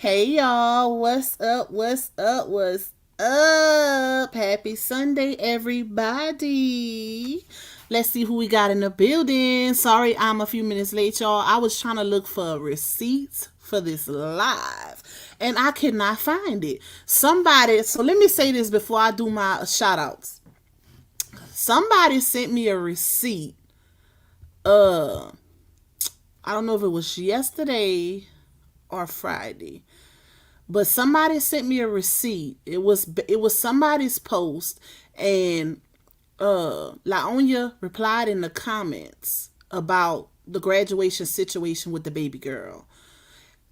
Hey y'all, what's up? What's up? What's up? Happy Sunday, everybody. Let's see who we got in the building. Sorry, I'm a few minutes late, y'all. I was trying to look for receipts for this live and I could not find it. So let me say this before I do my shout outs. Somebody sent me a receipt. Uh, I don't know if it was yesterday or Friday. But somebody sent me a receipt. It was somebody's post, and Laonya replied in the comments about the graduation situation with the baby girl.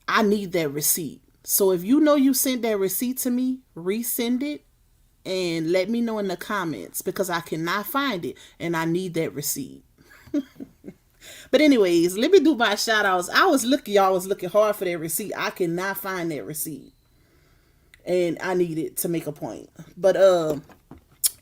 I need that receipt. So if you know you sent that receipt to me, resend it and let me know in the comments because I cannot find it and I need that receipt. But anyways, let me do my shout outs. Y'all was looking hard for that receipt. I cannot find that receipt. And I need it to make a point. But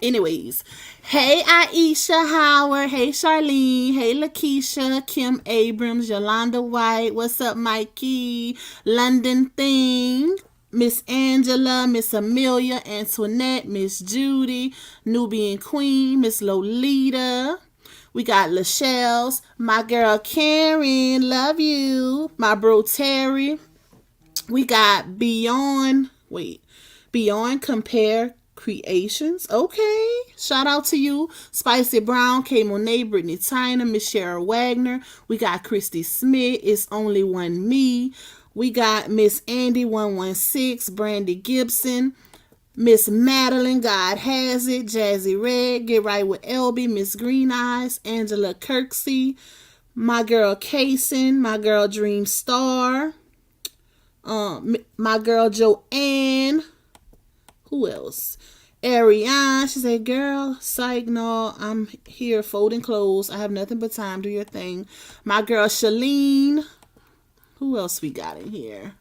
anyways. Hey Aisha Howard. Hey Charlene. Hey Lakeisha. Kim Abrams. Yolanda White. What's up, Mikey? London Thing. Miss Angela, Miss Amelia, Antoinette, Miss Judy, Nubian Queen, Miss Lolita. We got Lachelle's, my girl Karen, love you. My bro Terry. We got Beyond Compare Creations. Okay. Shout out to you. Spicy Brown, K Monet, Brittany Tyner, Miss Shara Wagner. We got Christy Smith, It's Only One Me. We got Miss Andy 116, Brandy Gibson. Miss Madeline, God Has It, Jazzy Red, Get Right with LB, Miss Green Eyes, Angela Kirksey, my girl Kaysen, my girl Dream Star, my girl Joanne, who else? Ariane, she said, girl, psych, no, I'm here folding clothes. I have nothing but time. Do your thing. My girl Shalene, who else we got in here?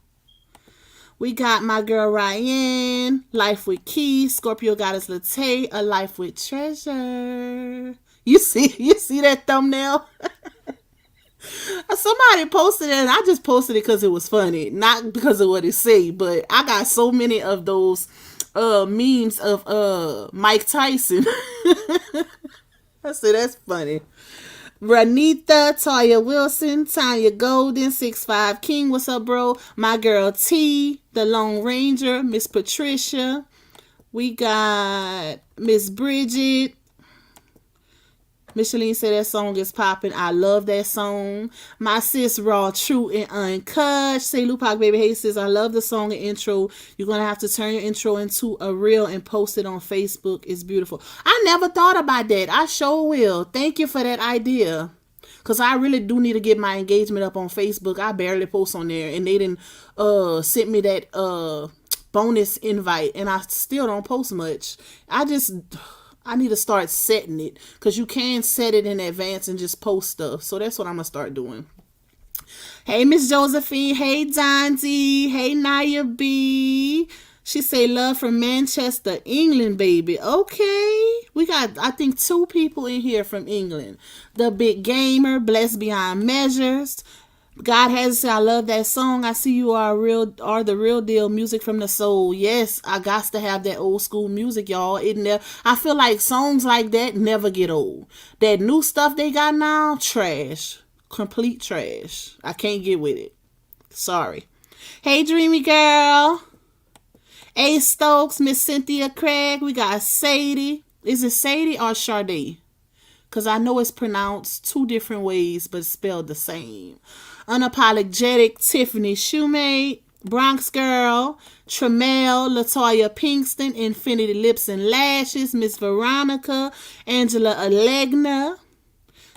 We got my girl Ryan, Life with Key, Scorpio Goddess Latte, A Life with Treasure. You see that thumbnail? Somebody posted it and I just posted it because it was funny. Not because of what it say, but I got so many of those memes of Mike Tyson. I said that's funny. Ranita, Taya Wilson, Tanya Golden, 6'5 King, what's up, bro? My girl T, the Lone Ranger, Miss Patricia. We got Miss Bridget. Micheline said that song is popping. I love that song. My sis Raw, True and Uncut. Say Lupac Baby, hey sis, I love the song and intro. You're going to have to turn your intro into a reel and post it on Facebook. It's beautiful. I never thought about that. I sure will. Thank you for that idea. Because I really do need to get my engagement up on Facebook. I barely post on there. And they didn't sent me that bonus invite. And I still don't post much. I need to start setting it because you can set it in advance and just post stuff. So that's what I'm going to start doing. Hey, Miss Josephine. Hey, Donzie. Hey, Naya B. She say love from Manchester, England, baby. Okay. We got, I think, 2 people in here from England. The Big Gamer, Blessed Beyond Measures. God Has It, I love that song. I see you are the real deal, music from the soul. Yes, I got to have that old school music, y'all. I feel like songs like that never get old. That new stuff they got now, trash. Complete trash. I can't get with it. Sorry. Hey, Dreamy Girl. A Stokes, Miss Cynthia Craig. We got Sadie. Is it Sadie or Sade? Because I know it's pronounced 2 different ways, but spelled the same. Unapologetic Tiffany Shoemate, Bronx Girl, Tremel, Latoya Pinkston, Infinity Lips and Lashes, Miss Veronica, Angela Alegna,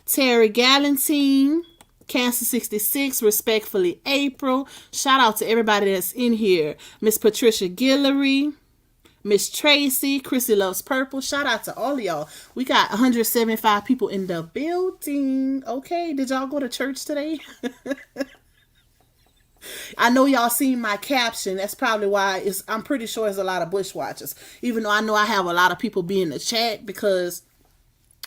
Terry Galantine, Cancer 66, Respectfully April. Shout out to everybody that's in here. Miss Patricia Guillory, Miss Tracy, Chrissy Loves Purple. Shout out to all of y'all. We got 175 people in the building. Okay, did y'all go to church today? I know y'all seen my caption. That's probably why I'm pretty sure it's a lot of bushwatchers. Even though I know I have a lot of people be in the chat because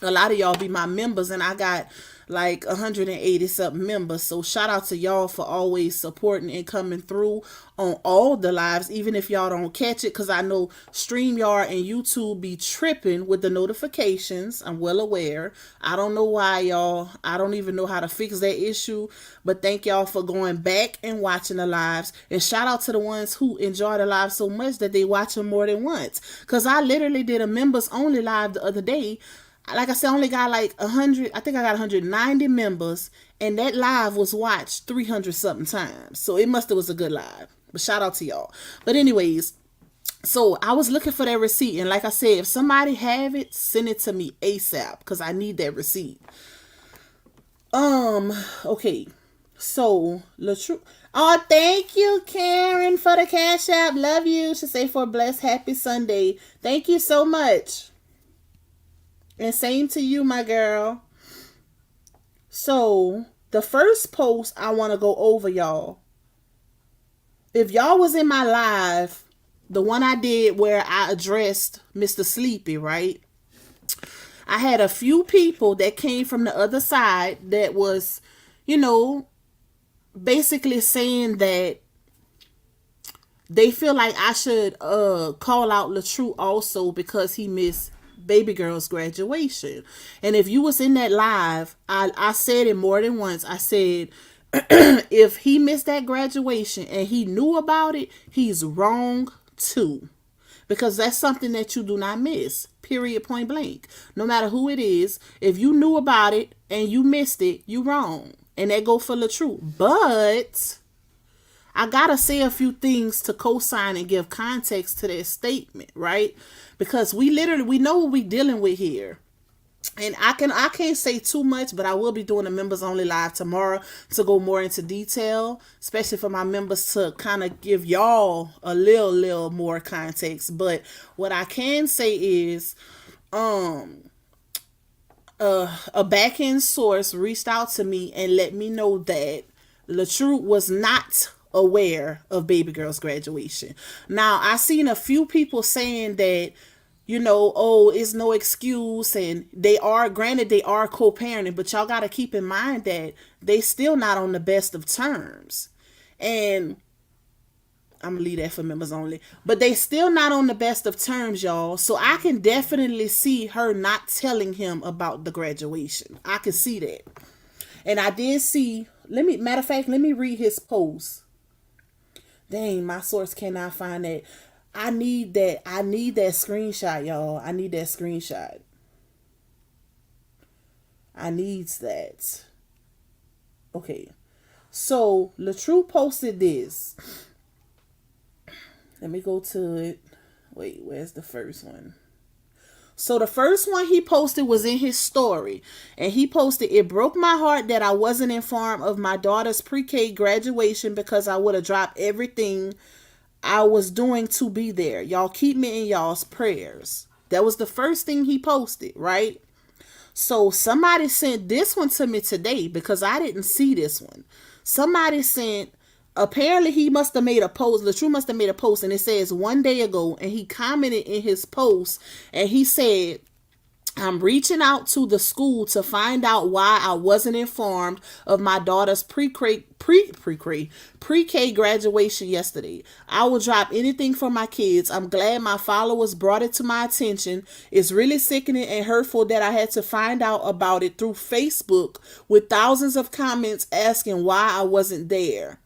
a lot of y'all be my members, and I got like 180 something members. So shout out to y'all for always supporting and coming through on all the lives, even if y'all don't catch it, because I know StreamYard and YouTube be tripping with the notifications. I'm well aware. I don't know why, y'all. I don't even know how to fix that issue, but thank y'all for going back and watching the lives, and shout out to the ones who enjoy the live so much that they watch them more than once, because I literally did a members only live the other day. Like I said, I only got like 100, I think I got 190 members, and that live was watched 300 something times. So it must have was a good live. But shout out to y'all. But anyways, so I was looking for that receipt, and like I said, if somebody have it, send it to me ASAP, because I need that receipt. Okay. So LaTruth. Oh, thank you, Karen, for the Cash App. Love you. She say for a blessed, happy Sunday. Thank you so much. And same to you, my girl. So, the first post I want to go over, y'all. If y'all was in my live, the one I did where I addressed Mr. Sleepy, right? I had a few people that came from the other side that was, you know, basically saying that they feel like I should call out LaTruth also because he missed baby girl's graduation. And if you was in that live, I said it more than once. I said if he missed that graduation and he knew about it, he's wrong too, because that's something that you do not miss, period, point blank. No matter who it is, if you knew about it and you missed it, you wrong. And that go for LaTruth. But I gotta say a few things to co-sign and give context to that statement, right? Because we know what we're dealing with here. And I can't say too much, but I will be doing a members only live tomorrow to go more into detail, especially for my members to kind of give y'all a little more context. But what I can say is, a back end source reached out to me and let me know that LaTruth was not aware of baby girl's graduation. Now, I seen a few people saying that, you know, oh, it's no excuse, and they are co-parenting, but y'all got to keep in mind that they still not on the best of terms. And I'm gonna leave that for members only, but they still not on the best of terms, y'all. So I can definitely see her not telling him about the graduation. I can see that. And I did see, matter of fact, let me read his post. Dang, my source cannot find that. I need that screenshot, y'all. I need that screenshot. I needs that. Okay. So, LaTruth posted this. Let me go to it. Wait, where's the first one? So the first one he posted was in his story. And he posted, "It broke my heart that I wasn't informed of my daughter's pre-K graduation because I would have dropped everything I was doing to be there. Y'all keep me in y'all's prayers." That was the first thing he posted, right? So somebody sent this one to me today because I didn't see this one. Somebody sent, apparently he must have made a post. LaTruth must have made a post, and it says 1 day ago, and he commented in his post, and he said, "I'm reaching out to the school to find out why I wasn't informed of my daughter's pre-K graduation yesterday. I will drop anything for my kids. I'm glad my followers brought it to my attention. It's really sickening and hurtful that I had to find out about it through Facebook with thousands of comments asking why I wasn't there.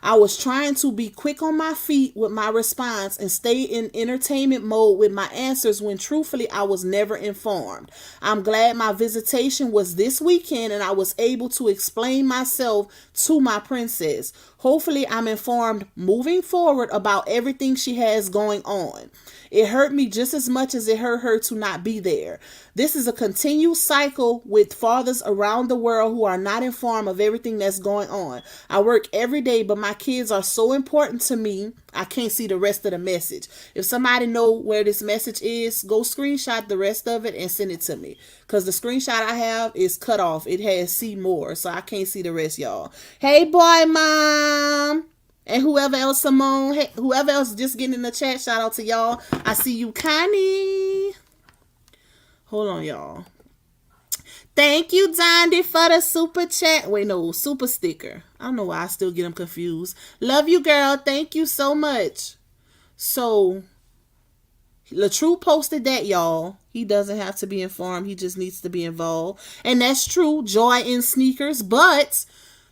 I was trying to be quick on my feet with my response and stay in entertainment mode with my answers when truthfully I was never informed. I'm glad my visitation was this weekend and I was able to explain myself to my princess. Hopefully I'm informed moving forward about everything she has going on. It hurt me just as much as it hurt her to not be there. This is a continued cycle with fathers around the world who are not informed of everything that's going on. I work every day, but my kids are so important to me, I can't see the rest of the message." If somebody know where this message is, go screenshot the rest of it and send it to me. Because the screenshot I have is cut off. It has see more, so I can't see the rest, y'all. Hey, boy, mom. And whoever else, Simone, hey, whoever else just getting in the chat, shout out to y'all. I see you, Connie. Hold on, y'all. Thank you, Dondi, for the super chat. Wait, no, super sticker. I don't know why I still get them confused. Love you, girl. Thank you so much. So, LaTruth posted that, y'all. He doesn't have to be informed. He just needs to be involved. And that's true. Joy in sneakers. But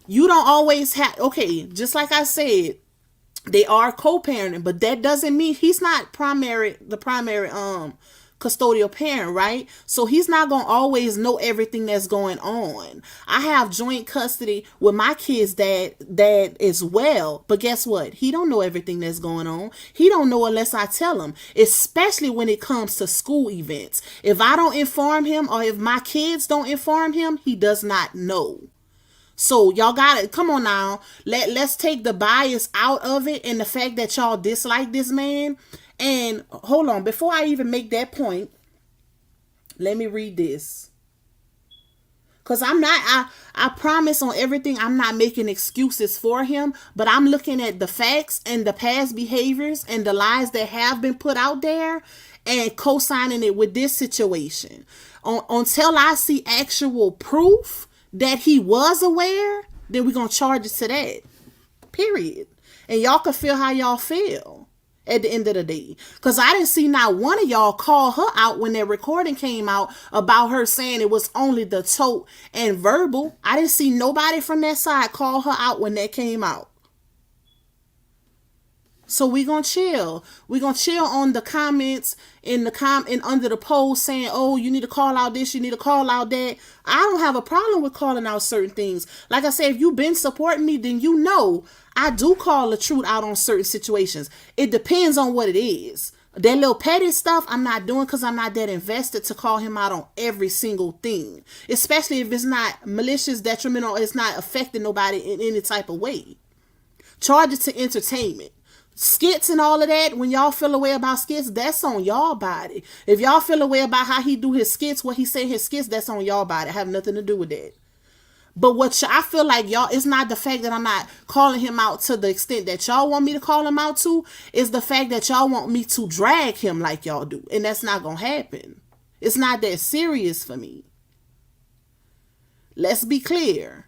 you don't always have... Okay, just like I said, they are co-parenting, but that doesn't mean he's not the primary custodial parent, right? So he's not gonna always know everything that's going on. I have joint custody with my kid's dad as well, but guess what? He don't know everything that's going on. He don't know unless I tell him, especially when it comes to school events. If I don't inform him, or if my kids don't inform him, he does not know. So y'all got it. Come on now. Let's take the bias out of it and the fact that y'all dislike this man. And hold on, before I even make that point, let me read this. Because I promise on everything, I'm not making excuses for him, but I'm looking at the facts and the past behaviors and the lies that have been put out there and co-signing it with this situation. Until I see actual proof that he was aware, then we're going to charge it to that. Period. And y'all can feel how y'all feel at the end of the day. Because I didn't see not one of y'all call her out when that recording came out about her saying it was only the tote and verbal. I didn't see nobody from that side call her out when that came out. So we gonna chill. We gonna chill on the comments in under the post saying, oh, you need to call out this, you need to call out that. I don't have a problem with calling out certain things. Like I said, if you've been supporting me, then you know I do call LaTruth out on certain situations. It depends on what it is. That little petty stuff I'm not doing because I'm not that invested to call him out on every single thing. Especially if it's not malicious, detrimental, or it's not affecting nobody in any type of way. Charge it to entertainment. Skits and all of that, when y'all feel a way about skits, that's on y'all body. If y'all feel a way about how he do his skits, what he say his skits, that's on y'all body. I have nothing to do with that. But I feel like y'all, it's not the fact that I'm not calling him out to the extent that y'all want me to call him out to. It's the fact that y'all want me to drag him like y'all do. And that's not going to happen. It's not that serious for me. Let's be clear.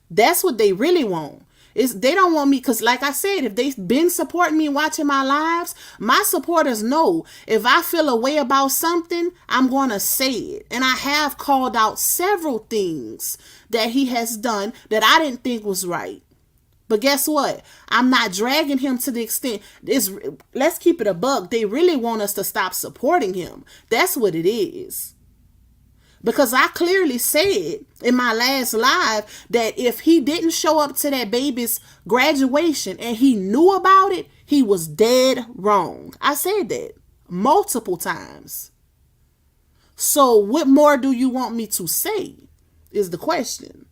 That's what they really want. They don't want me, because like I said, if they've been supporting me watching my lives, my supporters know if I feel a way about something, I'm going to say it. And I have called out several things that he has done that I didn't think was right. But guess what? I'm not dragging him to the extent. Let's keep it a buck. They really want us to stop supporting him. That's what it is. Because I clearly said in my last live that if he didn't show up to that baby's graduation and he knew about it, he was dead wrong. I said that multiple times. So what more do you want me to say is the question.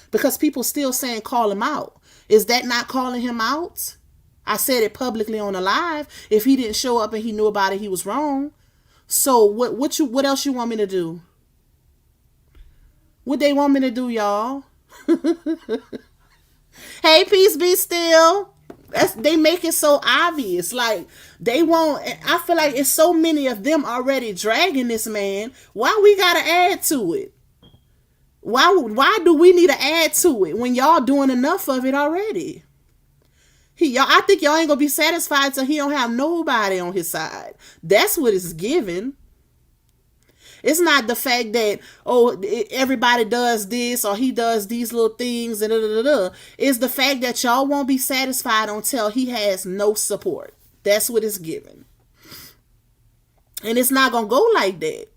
Because people still saying call him out. Is that not calling him out? I said it publicly on a live. If he didn't show up and he knew about it, he was wrong. So what else you want me to do? What they want me to do, y'all? Hey, peace be still. They make it so obvious. Like, they won't. I feel like it's so many of them already dragging this man. Why we gotta add to it? Why do we need to add to it when y'all doing enough of it already? I think y'all ain't gonna be satisfied till he don't have nobody on his side. That's what it's giving. It's not the fact that, everybody does this or he does these little things and It's the fact that y'all won't be satisfied until he has no support. That's what it's giving. And it's not going to go like that.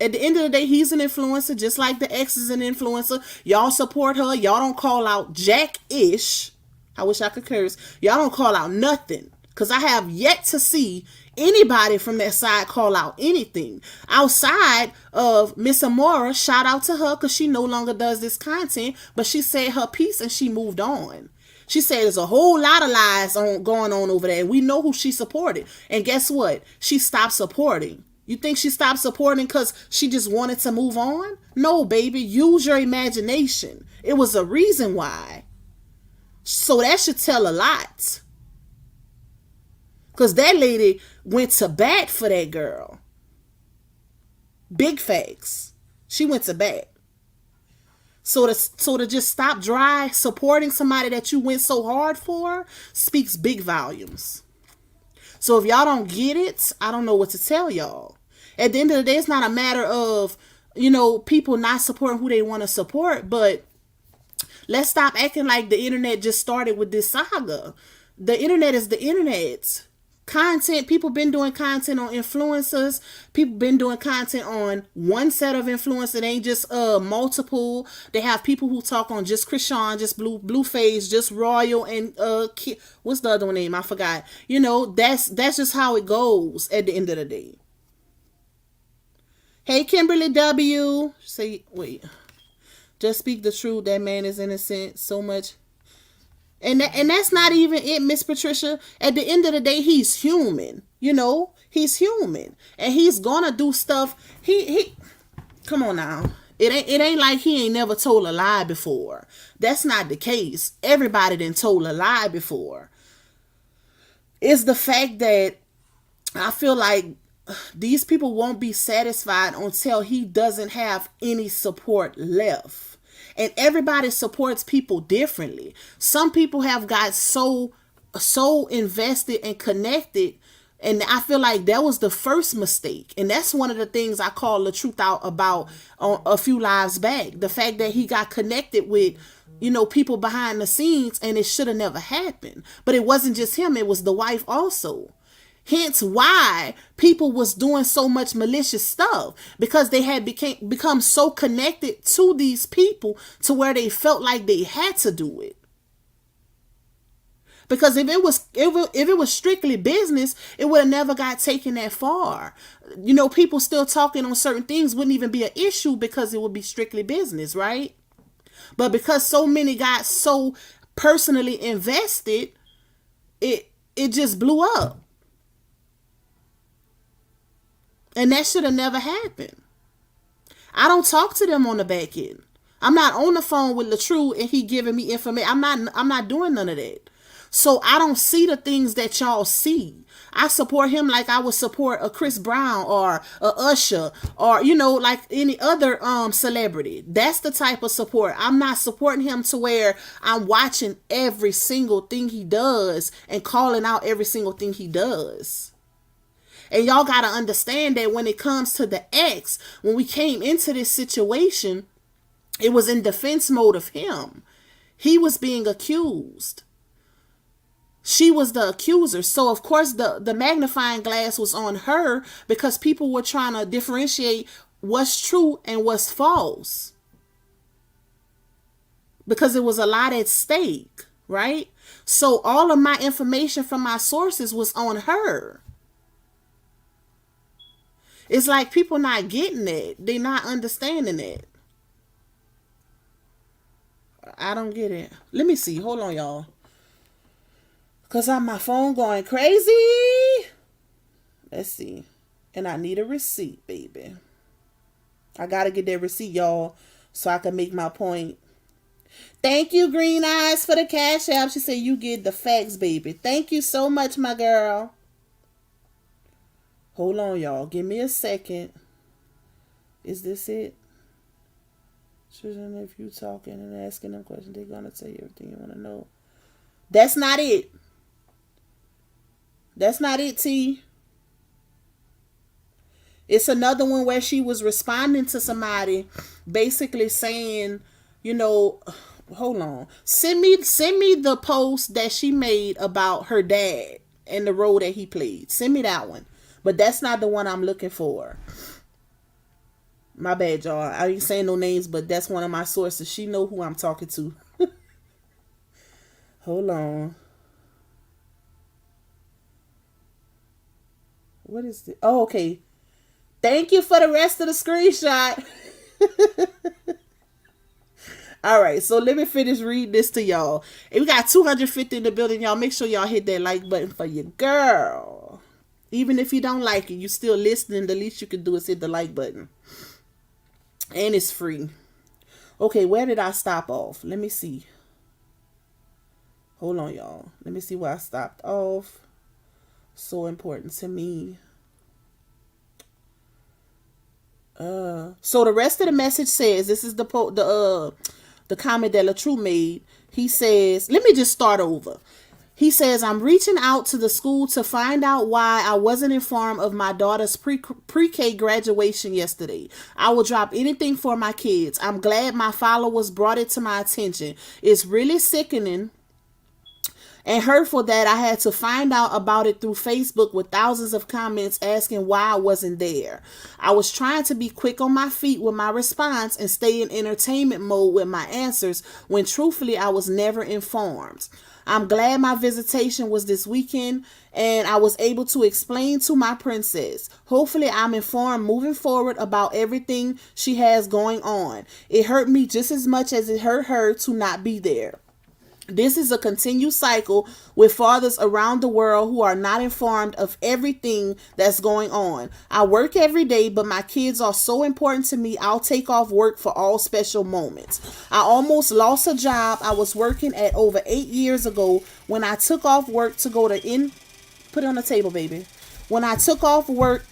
At the end of the day, he's an influencer, just like the ex is an influencer. Y'all support her. Y'all don't call out Jack-ish. I wish I could curse. Y'all don't call out nothing. Because I have yet to see anybody from that side call out anything outside of Miss Amora. Shout out to her because she no longer does this content, but she said her piece and she moved on. She said there's a whole lot of lies going on over there. We know who she supported. And guess what? She stopped supporting. You think she stopped supporting because she just wanted to move on? No, baby. Use your imagination. It was a reason why. So that should tell a lot. Because that lady went to bat for that girl. Big facts. She went to bat. So to just stop dry supporting somebody that you went so hard for speaks big volumes. So if y'all don't get it, I don't know what to tell y'all. At the end of the day, it's not a matter of, people not supporting who they want to support, but let's stop acting like the internet just started with this saga. The internet is the internet. Content, people been doing content on influencers. People been doing content on one set of influencers. It ain't just multiple. They have people who talk on just Krishan, just Blueface, just Royal, and what's the other one name? I forgot. That's just how it goes at the end of the day. Hey, Kimberly W. Say, wait. Just speak the truth. That man is innocent. So much. And that's not even it, Miss Patricia. At the end of the day, he's human. He's human, and he's gonna do stuff. He come on now. It ain't like he ain't never told a lie before. That's not the case. Everybody done told a lie before. It's the fact that I feel like these people won't be satisfied until he doesn't have any support left. And everybody supports people differently. Some people have got so invested and connected, and I feel like that was the first mistake. And that's one of the things I called LaTruth out about on a few lives back. The fact that he got connected with, people behind the scenes, and it should have never happened. But it wasn't just him, it was the wife also. Hence why people was doing so much malicious stuff, because they had become so connected to these people to where they felt like they had to do it. Because if it was strictly business, it would have never got taken that far. People still talking on certain things wouldn't even be an issue because it would be strictly business, right? But because so many got so personally invested, it just blew up. And that should have never happened. I don't talk to them on the back end. I'm not on the phone with LaTruth and he giving me information. I'm not doing none of that. So I don't see the things that y'all see. I support him like I would support a Chris Brown or a Usher or, like any other celebrity. That's the type of support. I'm not supporting him to where I'm watching every single thing he does and calling out every single thing he does. And y'all got to understand that when it comes to the ex, when we came into this situation, it was in defense mode of him. He was being accused. She was the accuser. So, of course, the magnifying glass was on her because people were trying to differentiate what's true and what's false. Because it was a lot at stake, right? So all of my information from my sources was on her. It's like people not getting it. They not understanding it. I don't get it. Let me see. Hold on, y'all. Because on my phone going crazy. Let's see. And I need a receipt, baby. I got to get that receipt, y'all, so I can make my point. Thank you, Green Eyes, for the cash app. She said you get the facts, baby. Thank you so much, my girl. Hold on, y'all. Give me a second. Is this it? Children, if you talking and asking them questions, they're going to tell you everything you want to know. That's not it. That's not it, T. It's another one where she was responding to somebody basically saying, hold on. Send me the post that she made about her dad and the role that he played. Send me that one. But that's not the one I'm looking for. My bad, y'all. I ain't saying no names, but that's one of my sources. She know who I'm talking to. Hold on. What is this? Oh, okay. Thank you for the rest of the screenshot. All right, so let me finish reading this to y'all. And we got 250 in the building, y'all. Make sure y'all hit that like button for your girl. Even if you don't like it, you still listening. The least you can do is hit the like button. And it's free. Okay, where did I stop off? Let me see. Hold on, y'all. Let me see where I stopped off. So important to me. So the rest of the message says, this is the comment that LaTruth made. He says, let me just start over. He says, I'm reaching out to the school to find out why I wasn't informed of my daughter's pre-K graduation yesterday. I will drop anything for my kids. I'm glad my followers brought it to my attention. It's really sickening and hurtful that I had to find out about it through Facebook with thousands of comments asking why I wasn't there. I was trying to be quick on my feet with my response and stay in entertainment mode with my answers when truthfully I was never informed. I'm glad my visitation was this weekend and I was able to explain to my princess. Hopefully I'm informed moving forward about everything she has going on. It hurt me just as much as it hurt her to not be there. This is a continued cycle with fathers around the world who are not informed of everything that's going on. I work every day, but my kids are so important to me, I'll take off work for all special moments. I almost lost a job I was working at over 8 years ago when I took off work to go to put it on the table, baby. When I took off work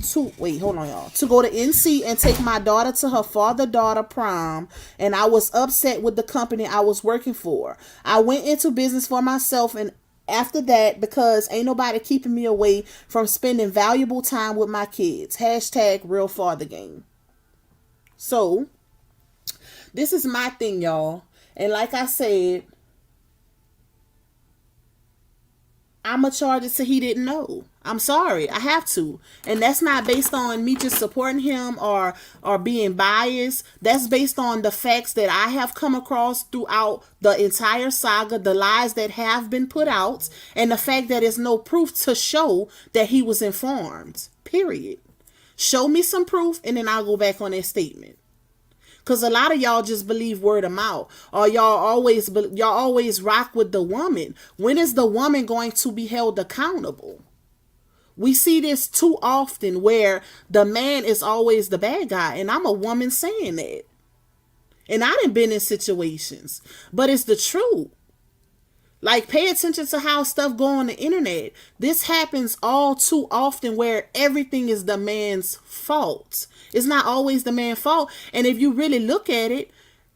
to go to NC and take my daughter to her father-daughter prom, and I was upset with the company I was working for. I went into business for myself, and after that, because ain't nobody keeping me away from spending valuable time with my kids. Hashtag real father game. So this is my thing, y'all, and like I said, I'ma charge it to he didn't know. I'm sorry, I have to. And that's not based on me just supporting him or being biased. That's based on the facts that I have come across throughout the entire saga, the lies that have been put out, and the fact that there's no proof to show that he was informed. Period. Show me some proof and then I'll go back on that statement. Because a lot of y'all just believe word of mouth, or y'all always rock with the woman. When is the woman going to be held accountable? We see this too often where the man is always the bad guy, and I'm a woman saying that. And I done been in situations, but it's the truth. Like, pay attention to how stuff go on the internet. This happens all too often where everything is the man's fault. It's not always the man's fault. And if you really look at it,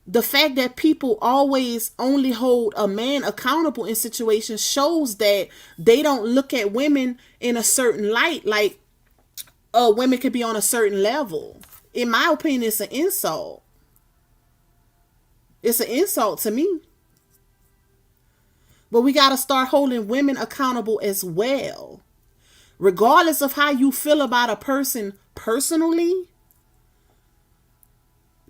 the fact that people always only hold a man accountable in situations shows that they don't look at women in a certain light. Like, women could be on a certain level. In my opinion, it's an insult. It's an insult to me. But we got to start holding women accountable as well. Regardless of how you feel about a person personally.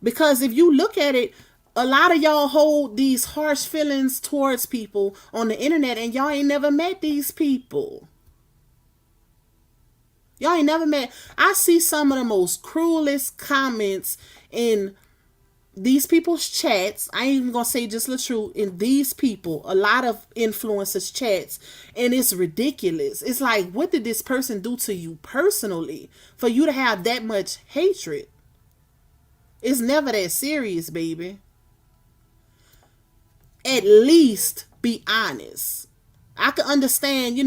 Because if you look at it, a lot of y'all hold these harsh feelings towards people on the internet and y'all ain't never met these people. Y'all ain't never met. I see some of the most cruelest comments in these people's chats. I ain't even gonna say just LaTruth. In these people, a lot of influencers chats, and it's ridiculous. It's like, what did this person do to you personally for you to have that much hatred? It's never that serious, baby. At least be honest. I can understand,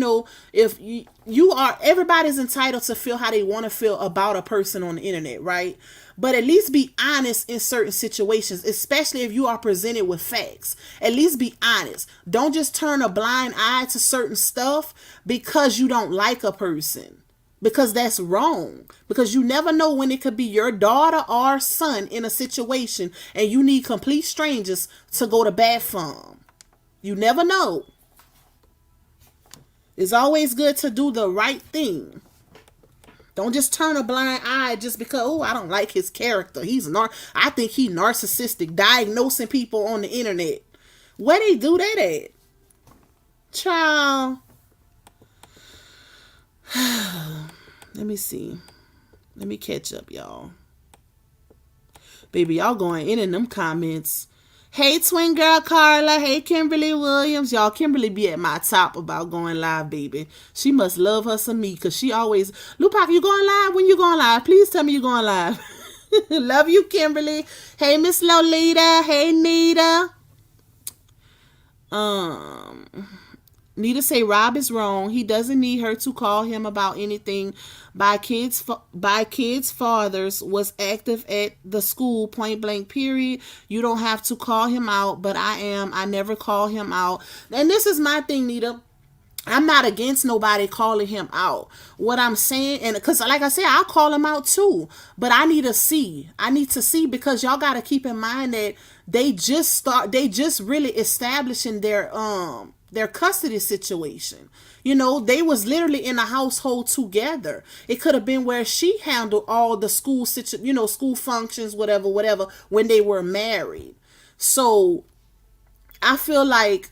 if you are, everybody's entitled to feel how they want to feel about a person on the internet, right? But at least be honest in certain situations, especially if you are presented with facts. At least be honest. Don't just turn a blind eye to certain stuff because you don't like a person. Because that's wrong. Because you never know when it could be your daughter or son in a situation and you need complete strangers to go to bat for them. You never know. It's always good to do the right thing. Don't just turn a blind eye just because, I don't like his character. I think he narcissistic, diagnosing people on the internet. Where they do that at? Child. Let me see. Let me catch up, y'all. Baby, y'all going in them comments. Hey, twin girl Carla. Hey, Kimberly Williams. Y'all, Kimberly be at my top about going live, baby. She must love her some me because she always, Lupac, you going live? When you going live? Please tell me you going live. Love you, Kimberly. Hey, Miss Lolita. Hey, Nita. Nita say Rob is wrong. He doesn't need her to call him about anything. By kids' fathers was active at the school, point blank. Period. You don't have to call him out, but I am. I never call him out. And this is my thing, Nita. I'm not against nobody calling him out. What I'm saying, and because like I said, I'll call him out too. But I need to see. I need to see, because y'all got to keep in mind that they just really establishing their custody situation. You know, they was literally in a household together. It could have been where she handled all the school functions, whatever, when they were married. So I feel like,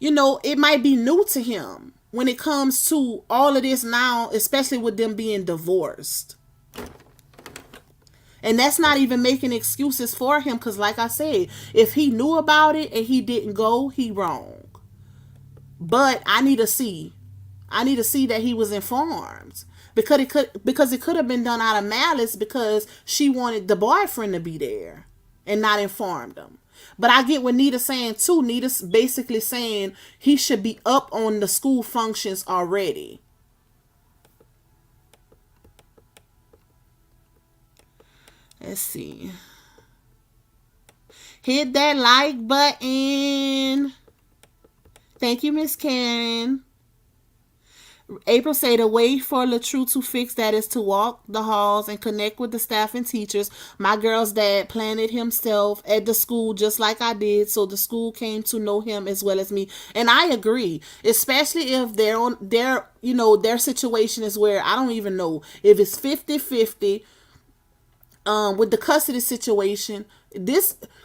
it might be new to him when it comes to all of this now, especially with them being divorced. And that's not even making excuses for him, because like I said, if he knew about it and he didn't go, he wrong. But I need to see. I need to see that he was informed. Because it could have been done out of malice, because she wanted the boyfriend to be there and not informed him. But I get what Nita's saying too. Nita's basically saying he should be up on the school functions already. Let's see. Hit that like button. Thank you, Miss Karen. April say the way for LaTruth to fix that is to walk the halls and connect with the staff and teachers. My girl's dad planted himself at the school just like I did, so the school came to know him as well as me. And I agree, especially if their situation is where I don't even know if it's 50-50 with the custody situation.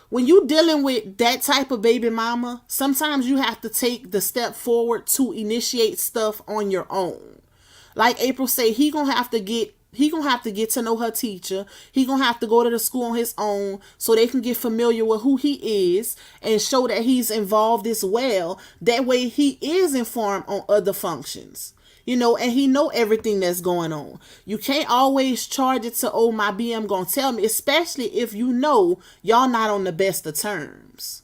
When you dealing with that type of baby mama, sometimes you have to take the step forward to initiate stuff on your own. Like April say, he gonna have to get to know her teacher. He gonna have to go to the school on his own so they can get familiar with who he is and show that he's involved as well. That way he is informed on other functions. And he know everything that's going on. You can't always charge it to, oh, my BM gonna tell me, especially if y'all not on the best of terms.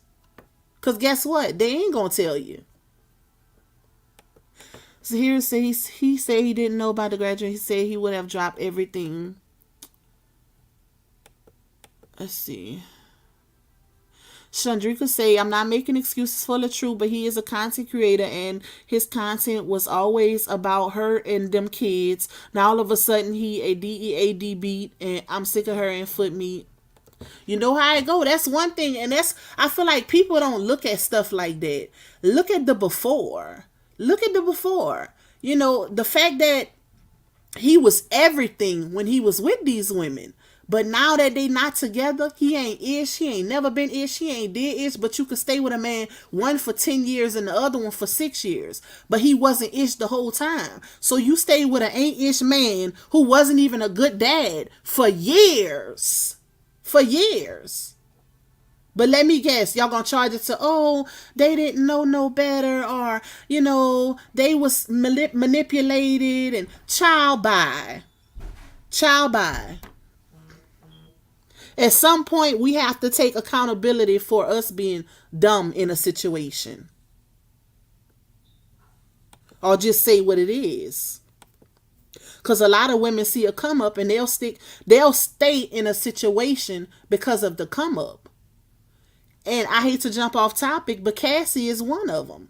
Because guess what? They ain't gonna tell you. So here it says, he said he didn't know about the graduate. He said he would have dropped everything. Let's see. Chandrika say, I'm not making excuses for LaTruth, but he is a content creator and his content was always about her and them kids. Now all of a sudden he a DEAD beat and I'm sick of her and foot meat. You know how it go. That's one thing. And I feel like people don't look at stuff like that. Look at the before. Look at the before. The fact that he was everything when he was with these women. But now that they not together, he ain't ish. He ain't never been ish. He ain't did ish. But you could stay with a man, one for 10 years and the other one for 6 years. But he wasn't ish the whole time. So you stay with an ain't ish man who wasn't even a good dad for years. For years. But let me guess, y'all gonna charge it to, oh, they didn't know no better, or, they was manipulated, and child by. At some point, we have to take accountability for us being dumb in a situation. Or just say what it is. Because a lot of women see a come up and they'll stay in a situation because of the come up. And I hate to jump off topic, but Cassie is one of them.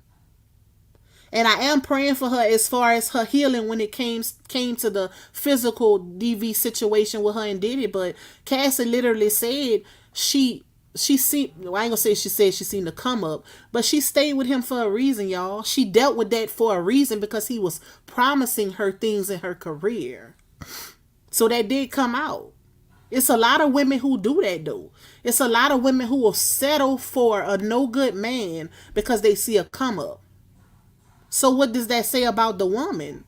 And I am praying for her as far as her healing when it came to the physical DV situation with her and Diddy. But Cassie literally said she seen, well, I ain't gonna say she said she seen the come up, but she stayed with him for a reason, y'all. She dealt with that for a reason because he was promising her things in her career. So that did come out. It's a lot of women who do that though. It's a lot of women who will settle for a no good man because they see a come up. So what does that say about the woman?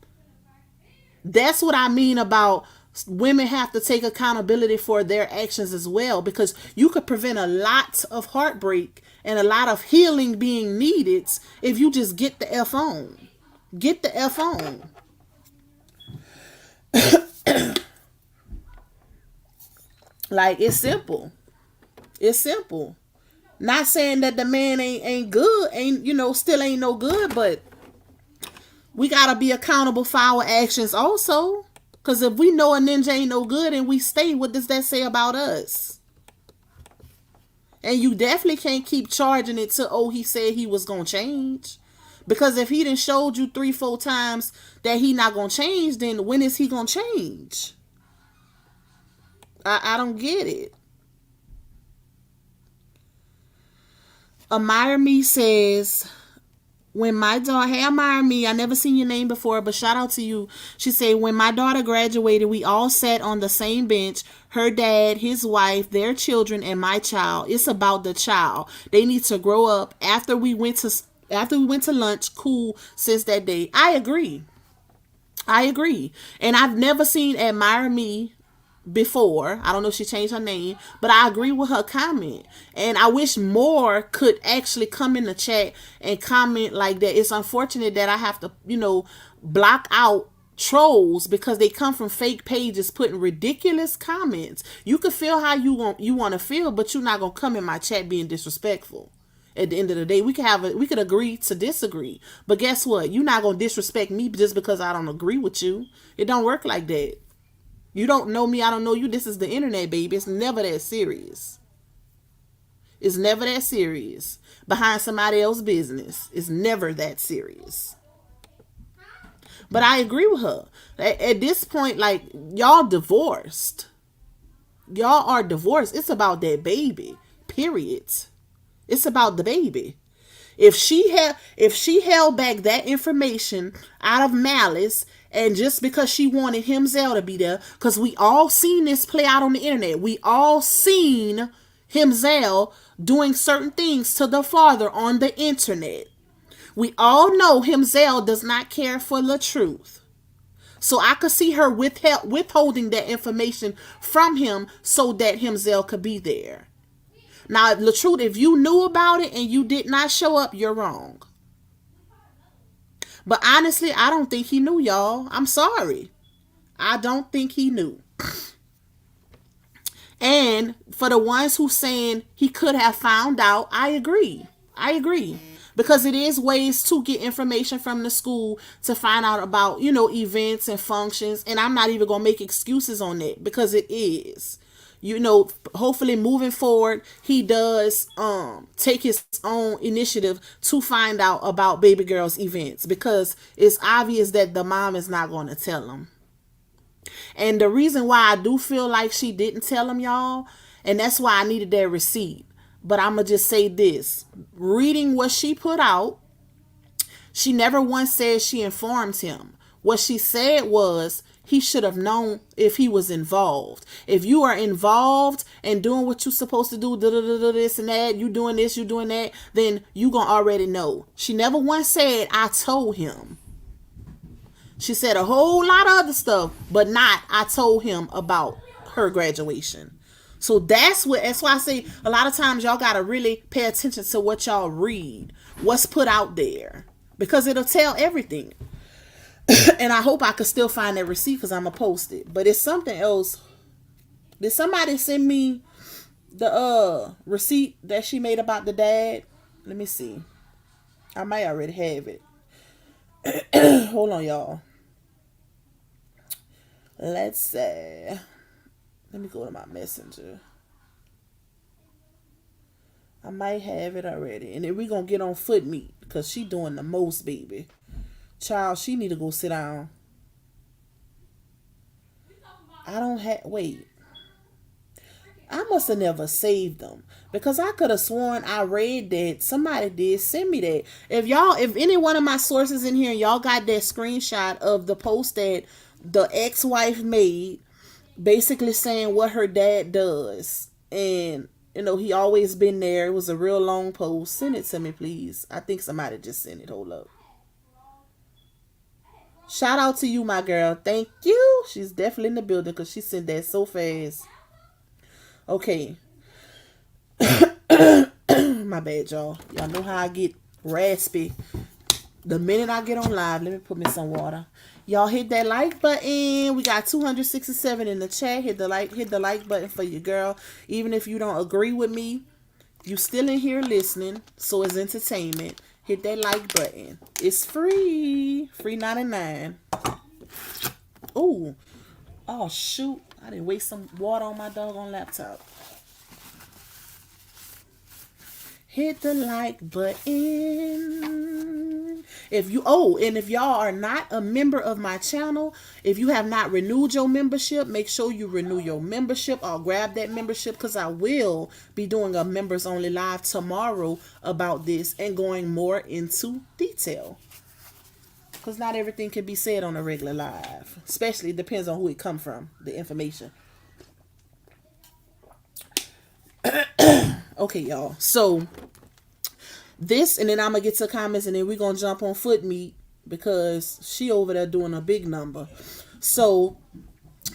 That's what I mean about women have to take accountability for their actions as well, because you could prevent a lot of heartbreak and a lot of healing being needed if you just get the F on. Get the F on. Like, it's simple. It's simple. Not saying that the man ain't good, ain't, still ain't no good, but we gotta be accountable for our actions also. Cause if we know a ninja ain't no good and we stay, what does that say about us? And you definitely can't keep charging it to, oh, he said he was gonna change. Because if he done showed you 3-4 times that he not gonna change, then when is he gonna change? I don't get it. Admire Me says, when my daughter, hey, Admire Me, I never seen your name before, but shout out to you. She said, when my daughter graduated, we all sat on the same bench, her dad, his wife, their children, and my child. It's about the child. They need to grow up. After we went to lunch, cool, since that day. I agree. And I've never seen Admire Me before. I don't know if she changed her name, but I agree with her comment. And I wish more could actually come in the chat and comment like that. It's unfortunate that I have to, block out trolls because they come from fake pages putting ridiculous comments. You can feel how you want to feel, but you're not going to come in my chat being disrespectful. At the end of the day, we could agree to disagree. But guess what? You're not going to disrespect me just because I don't agree with you. It don't work like that. You don't know me, I don't know you. This is the internet, baby. It's never that serious. It's never that serious. Behind somebody else's business. It's never that serious. But I agree with her. At this point, like, y'all divorced. Y'all are divorced. It's about that baby. Period. It's about the baby. If she held back that information out of malice, and just because she wanted Himzel to be there, because we all seen this play out on the internet. We all seen Himzel doing certain things to the father on the internet. We all know Himzel does not care for LaTruth. So I could see her withholding that information from him so that Himzel could be there. Now, LaTruth, if you knew about it and you did not show up, you're wrong. But honestly, I don't think he knew, y'all. I'm sorry. I don't think he knew. And for the ones who saying he could have found out, I agree. Because it is ways to get information from the school to find out about, events and functions. And I'm not even going to make excuses on that because it is. Hopefully moving forward, he does take his own initiative to find out about baby girl's events, because it's obvious that the mom is not going to tell him. And the reason why I do feel like she didn't tell him, y'all, and that's why I needed that receipt. But I'm going to just say this. Reading what she put out, she never once said she informed him. What she said was, he should have known if he was involved. If you are involved and doing what you're supposed to do, this and that, you doing this, you doing that, then you gonna already know. She never once said, I told him. She said a whole lot of other stuff, but not, I told him about her graduation. So that's why I say a lot of times y'all gotta really pay attention to what y'all read, what's put out there, because it'll tell everything. And I hope I could still find that receipt because I'm going to post it. But it's something else. Did somebody send me the receipt that she made about the dad? Let me see. I might already have it. Hold on, y'all. Let's see. Let me go to my messenger. I might have it already. And then we're going to get on foot meet because she doing the most, baby. Child, she need to go sit down. Wait. I must have never saved them because I could have sworn I read that somebody did send me that. If any one of my sources in here, y'all got that screenshot of the post that the ex-wife made, basically saying what her dad does. And, he always been there. It was a real long post. Send it to me, please. I think somebody just sent it. Hold up. Shout out to you, my girl. Thank you. She's definitely in the building because she sent that so fast. Okay. My bad, y'all. Y'all know how I get raspy. The minute I get on live, let me put me some water. Y'all hit that like button. We got 267 in the chat. Hit the like button for your girl. Even if you don't agree with me, You still in here listening, so it's entertainment. Hit that like button. It's free. Free 99. Ooh. Oh shoot. I didn't waste some water on my doggone laptop. Hit the like button. If y'all are not a member of my channel, if you have not renewed your membership, make sure you renew your membership. I'll grab that membership because I will be doing a members only live tomorrow about this and going more into detail. Because not everything can be said on a regular live. Especially, it depends on who it come from, the information. Okay, y'all. So, this, and then I'm going to get to comments, and then we're going to jump on foot meat because she over there doing a big number. So,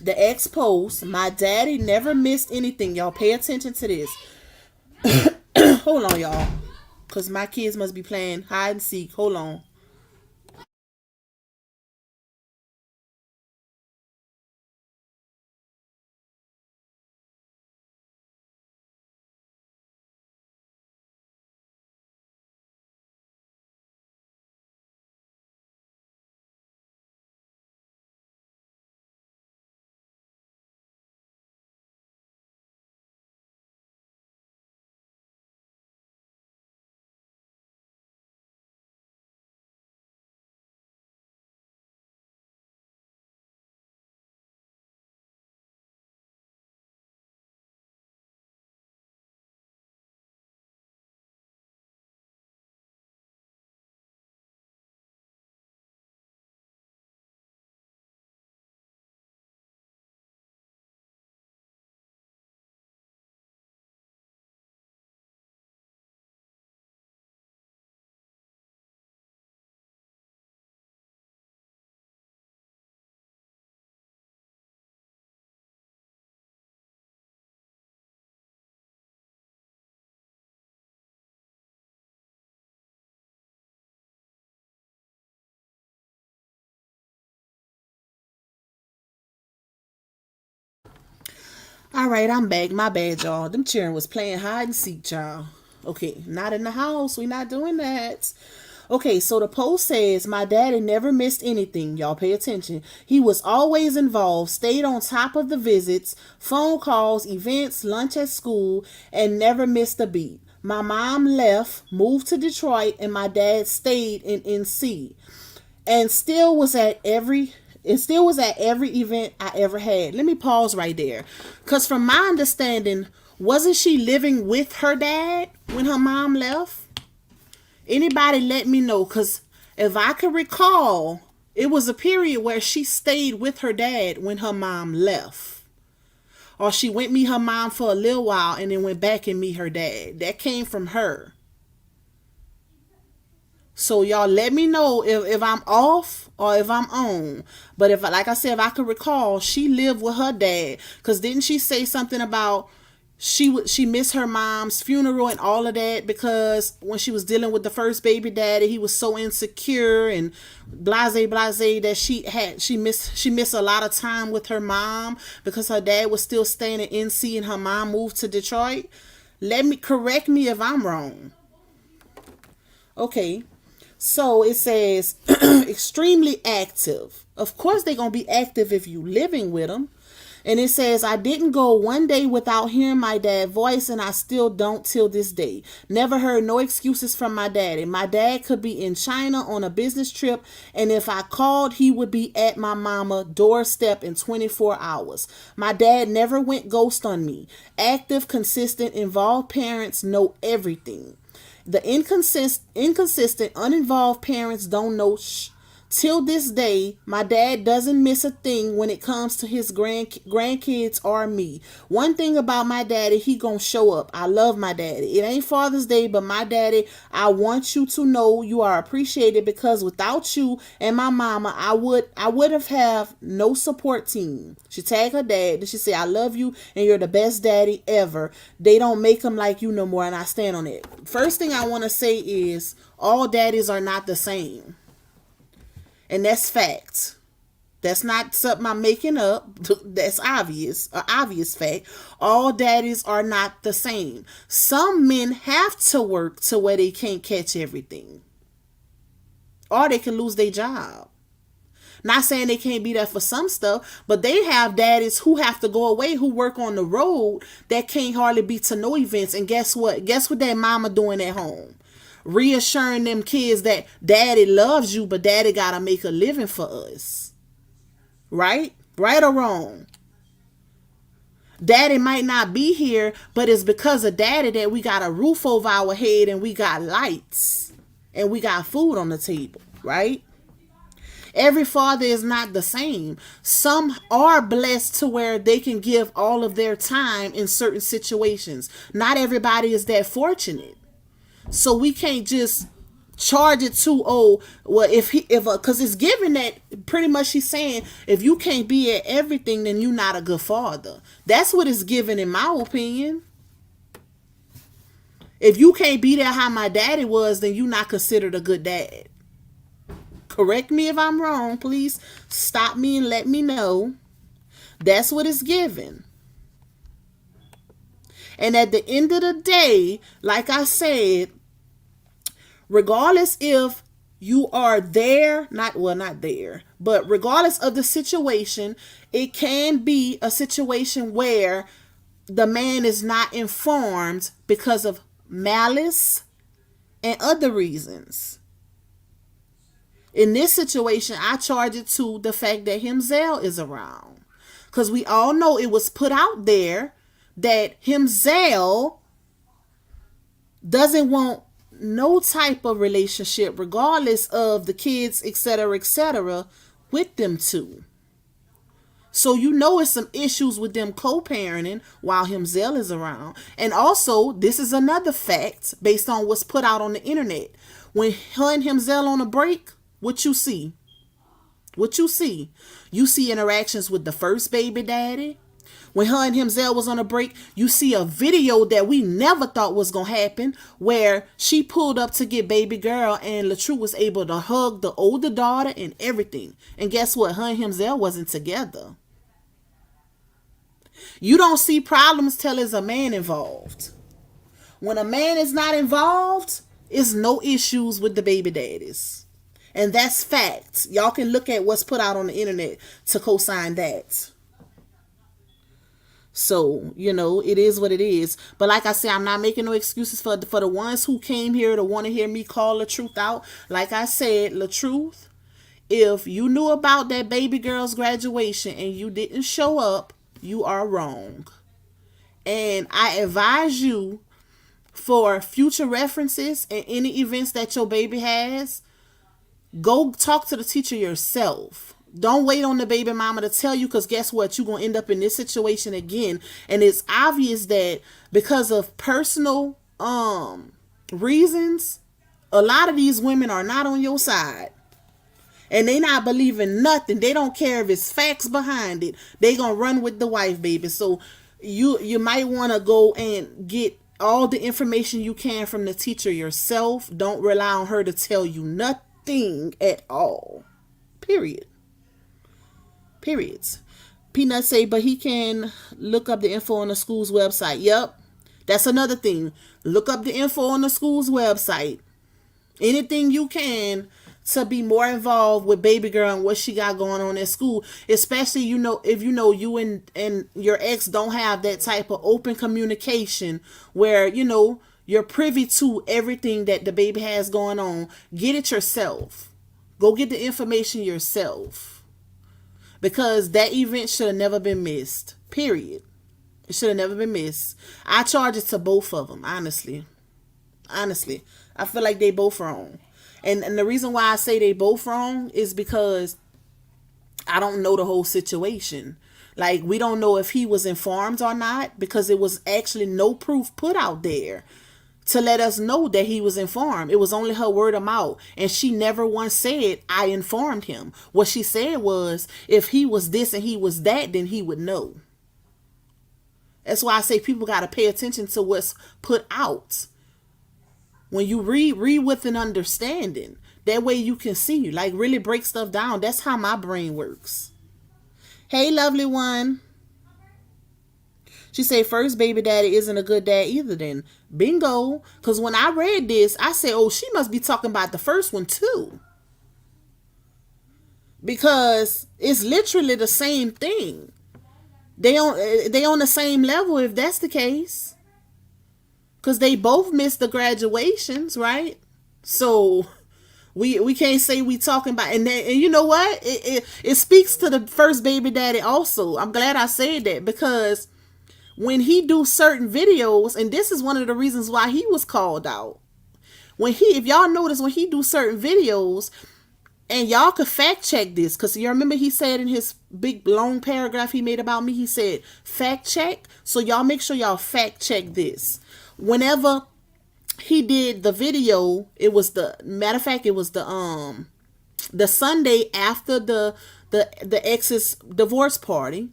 the ex post, my daddy never missed anything. Y'all pay attention to this. Hold on, y'all. Because my kids must be playing hide and seek. Hold on. All right, I'm back. My bad, y'all. Them children was playing hide and seek, y'all. Okay, not in the house. We not doing that. Okay, so the post says, my daddy never missed anything. Y'all pay attention. He was always involved, stayed on top of the visits, phone calls, events, lunch at school, and never missed a beat. My mom left, moved to Detroit, and my dad stayed in NC and still was at every event I ever had. Let me pause right there. Because from my understanding, wasn't she living with her dad when her mom left? Anybody let me know? Because if I could recall, it was a period where she stayed with her dad when her mom left. Or she went meet her mom for a little while and then went back and meet her dad. That came from her. So y'all let me know if I'm off or if I'm on. But if, like I said, if I could recall, she lived with her dad. Because didn't she say something about she missed her mom's funeral and all of that because when she was dealing with the first baby daddy, he was so insecure and blase that she missed a lot of time with her mom because her dad was still staying in NC and her mom moved to Detroit. Correct me if I'm wrong. Okay. So it says extremely active. Of course they're going to be active if you living with them. And it says, I didn't go one day without hearing my dad's voice, and I still don't till this day. Never heard no excuses from my daddy. My dad could be in China on a business trip, and if I called, he would be at my mama doorstep in 24 hours. My dad never went ghost on me. Active, consistent, involved parents know everything. The inconsistent, uninvolved parents don't know Till this day, my dad doesn't miss a thing when it comes to his grandkids or me. One thing about my daddy, he gonna show up. I love my daddy. It ain't Father's Day, but my daddy, I want you to know you are appreciated because without you and my mama, I would have no support team. She tagged her dad. Then she said, I love you and you're the best daddy ever. They don't make them like you no more, and I stand on it. First thing I want to say is all daddies are not the same. And that's fact. That's not something I'm making up. That's obvious, an obvious fact. All daddies are not the same. Some men have to work to where they can't catch everything, or they can lose their job. Not saying they can't be there for some stuff, but they have daddies who have to go away, who work on the road, that can't hardly be to no events. And guess what? Guess what that mama doing at home? Reassuring them kids that daddy loves you, but daddy gotta make a living for us. Right? Right or wrong? Daddy might not be here, but it's because of daddy that we got a roof over our head and we got lights and we got food on the table, right? Every father is not the same. Some are blessed to where they can give all of their time in certain situations. Not everybody is that fortunate. So we can't just charge it to, oh, well, because it's given that pretty much she's saying, if you can't be at everything, then you're not a good father. That's what it's given, in my opinion. If you can't be there how my daddy was, then you're not considered a good dad. Correct me if I'm wrong. Please stop me and let me know. That's what it's given. And at the end of the day, like I said, regardless if you are there, not there, but regardless of the situation, it can be a situation where the man is not informed because of malice and other reasons. In this situation, I charge it to the fact that Himzel is around. Because we all know it was put out there that Himzel doesn't want no type of relationship, regardless of the kids, etc., with them two. So you know it's some issues with them co-parenting while Himzel is around. And also, this is another fact based on what's put out on the internet. When her and Himzel on a break, what you see? What you see? You see interactions with the first baby daddy. When her and Himzel was on a break, you see a video that we never thought was going to happen, where she pulled up to get baby girl and LaTruth was able to hug the older daughter and everything. And guess what? Her and Himzel wasn't together. You don't see problems till there's a man involved. When a man is not involved, it's no issues with the baby daddies. And that's facts. Y'all can look at what's put out on the internet to co-sign that. So, it is what it is. But like I said, I'm not making no excuses for the ones who came here to want to hear me call LaTruth out. Like I said, LaTruth, if you knew about that baby girl's graduation and you didn't show up, you are wrong. And I advise you, for future references and any events that your baby has, go talk to the teacher yourself. Don't wait on the baby mama to tell you, because guess what? You're going to end up in this situation again. And it's obvious that because of personal reasons, a lot of these women are not on your side. And they not believing nothing. They don't care if it's facts behind it. They going to run with the wife, baby. So you might want to go and get all the information you can from the teacher yourself. Don't rely on her to tell you nothing at all. Periods. Peanut say, but he can look up the info on the school's website. Yep. That's another thing. Look up the info on the school's website. Anything you can to be more involved with baby girl and what she got going on at school. Especially, if you and your ex don't have that type of open communication where, you're privy to everything that the baby has going on. Get it yourself. Go get the information yourself. Because that event should have never been missed. Period. It should have never been missed. I charge it to both of them, honestly. I feel like they both wrong. And the reason why I say they both wrong is because I don't know the whole situation. Like, we don't know if he was informed or not, because it was actually no proof put out there to let us know that he was informed. It was only her word of mouth. And she never once said, I informed him. What she said was, if he was this and he was that, then he would know. That's why I say people got to pay attention to what's put out. When you read with an understanding. That way you can see, like, really break stuff down. That's how my brain works. Hey, lovely one. She said, first baby daddy isn't a good dad either then. Bingo. Because when I read this, I said, oh, she must be talking about the first one too. Because it's literally the same thing. They on the same level if that's the case. Because they both missed the graduations, right? So we can't say we talking about, and you know what? It speaks to the first baby daddy also. I'm glad I said that, because when he do certain videos, and this is one of the reasons why he was called out. If y'all notice, when he do certain videos, and y'all could fact check this, because you remember he said in his big long paragraph he made about me, he said fact check. So y'all make sure y'all fact check this. Whenever he did the video, it was the Sunday after the ex's divorce party.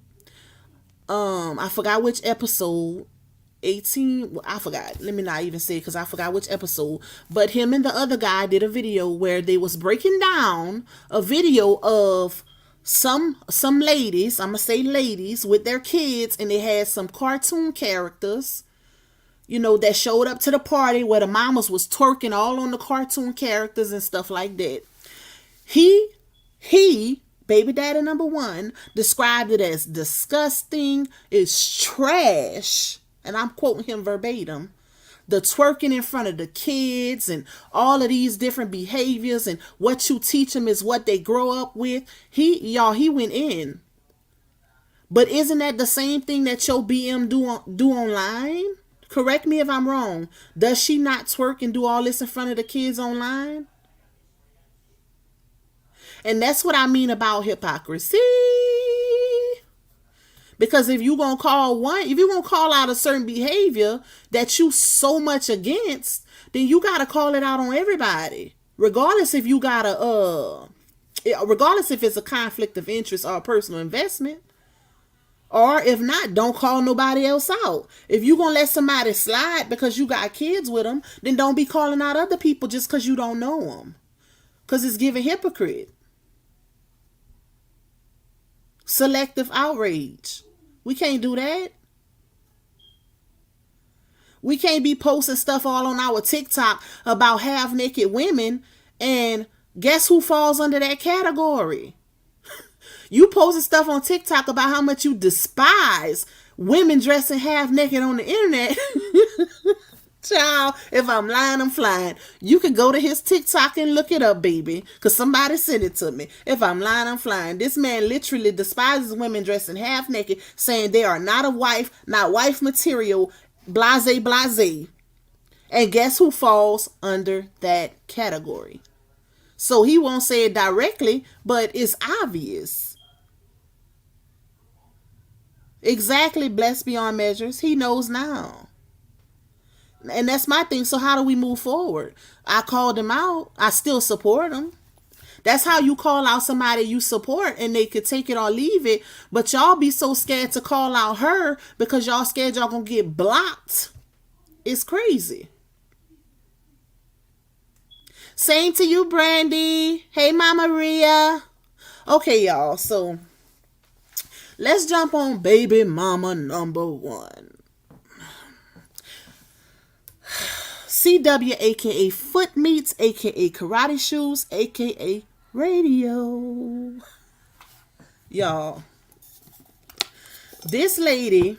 I forgot which episode. 18, I forgot. Let me not even say it because I forgot which episode. But him and the other guy did a video where they was breaking down a video of some ladies, I'm gonna say ladies, with their kids, and they had some cartoon characters, that showed up to the party where the mamas was twerking all on the cartoon characters and stuff like that. He, baby daddy number one, described it as disgusting, it's trash. And I'm quoting him verbatim. The twerking in front of the kids and all of these different behaviors, and what you teach them is what they grow up with. He went in. But isn't that the same thing that your BM do online? Correct me if I'm wrong. Does she not twerk and do all this in front of the kids online? And that's what I mean about hypocrisy. Because if you're going to call out a certain behavior that you so much against, then you got to call it out on everybody. Regardless if it's a conflict of interest or a personal investment. Or if not, don't call nobody else out. If you're going to let somebody slide because you got kids with them, then don't be calling out other people just because you don't know them. Because it's giving hypocrite. Selective outrage. We can't do that. We can't be posting stuff all on our TikTok about half-naked women, and guess who falls under that category? You posting stuff on TikTok about how much you despise women dressing half-naked on the internet. Child, if I'm lying, I'm flying. You can go to his TikTok and look it up, baby, because somebody sent it to me. If I'm lying, I'm flying. This man literally despises women dressing half naked, saying they are not wife material, blase, blase. And guess who falls under that category? So he won't say it directly, but it's obvious. Exactly, blessed beyond measures. He knows now. And that's my thing. So how do we move forward? I called him out. I still support him. That's how you call out somebody you support, and they could take it or leave it. But y'all be so scared to call out her because y'all scared y'all gonna get blocked. It's crazy. Same to you, Brandy. Hey, Mama Maria. Okay, y'all. So let's jump on baby mama number one. CW, aka Foot Meats, aka Karate Shoes, aka Radio. Y'all, this lady,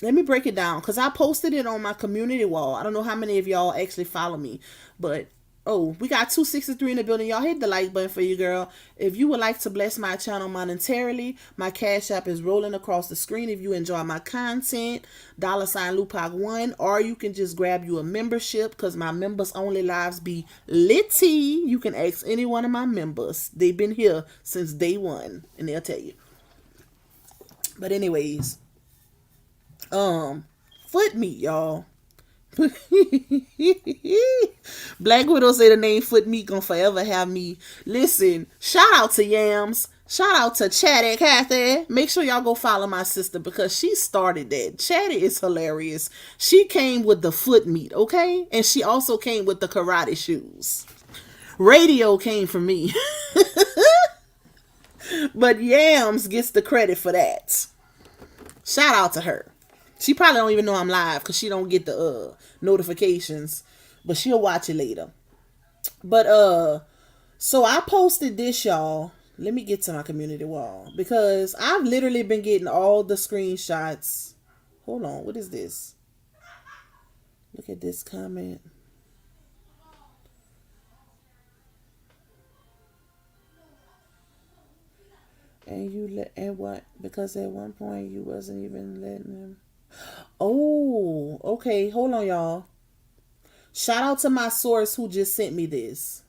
let me break it down because I posted it on my community wall. I don't know how many of y'all actually follow me, but we got 263 in the building. Y'all hit the like button for you, girl. If you would like to bless my channel monetarily, my Cash App is rolling across the screen. If you enjoy my content, $Lupac1, or you can just grab you a membership because my members only lives be litty. You can ask any one of my members. They've been here since day one, and they'll tell you. But anyways, Foot Meat, y'all. Black Widow say the name Foot Meat gonna forever have me. Listen, shout out to Yams. Shout out to Chatty Cathy. Make sure y'all go follow my sister because she started that. Chatty is hilarious. She came with the Foot Meat, okay? And she also came with the karate shoes. Radio came from me. But Yams gets the credit for that. Shout out to her. She probably don't even know I'm live because she don't get the notifications, but she'll watch it later. But so I posted this, y'all. Let me get to my community wall because I've literally been getting all the screenshots. Hold on, what is this? Look at this comment. And you let and what? Because at one point you wasn't even letting him. Oh, okay. Hold on, y'all. Shout out to my source who just sent me this.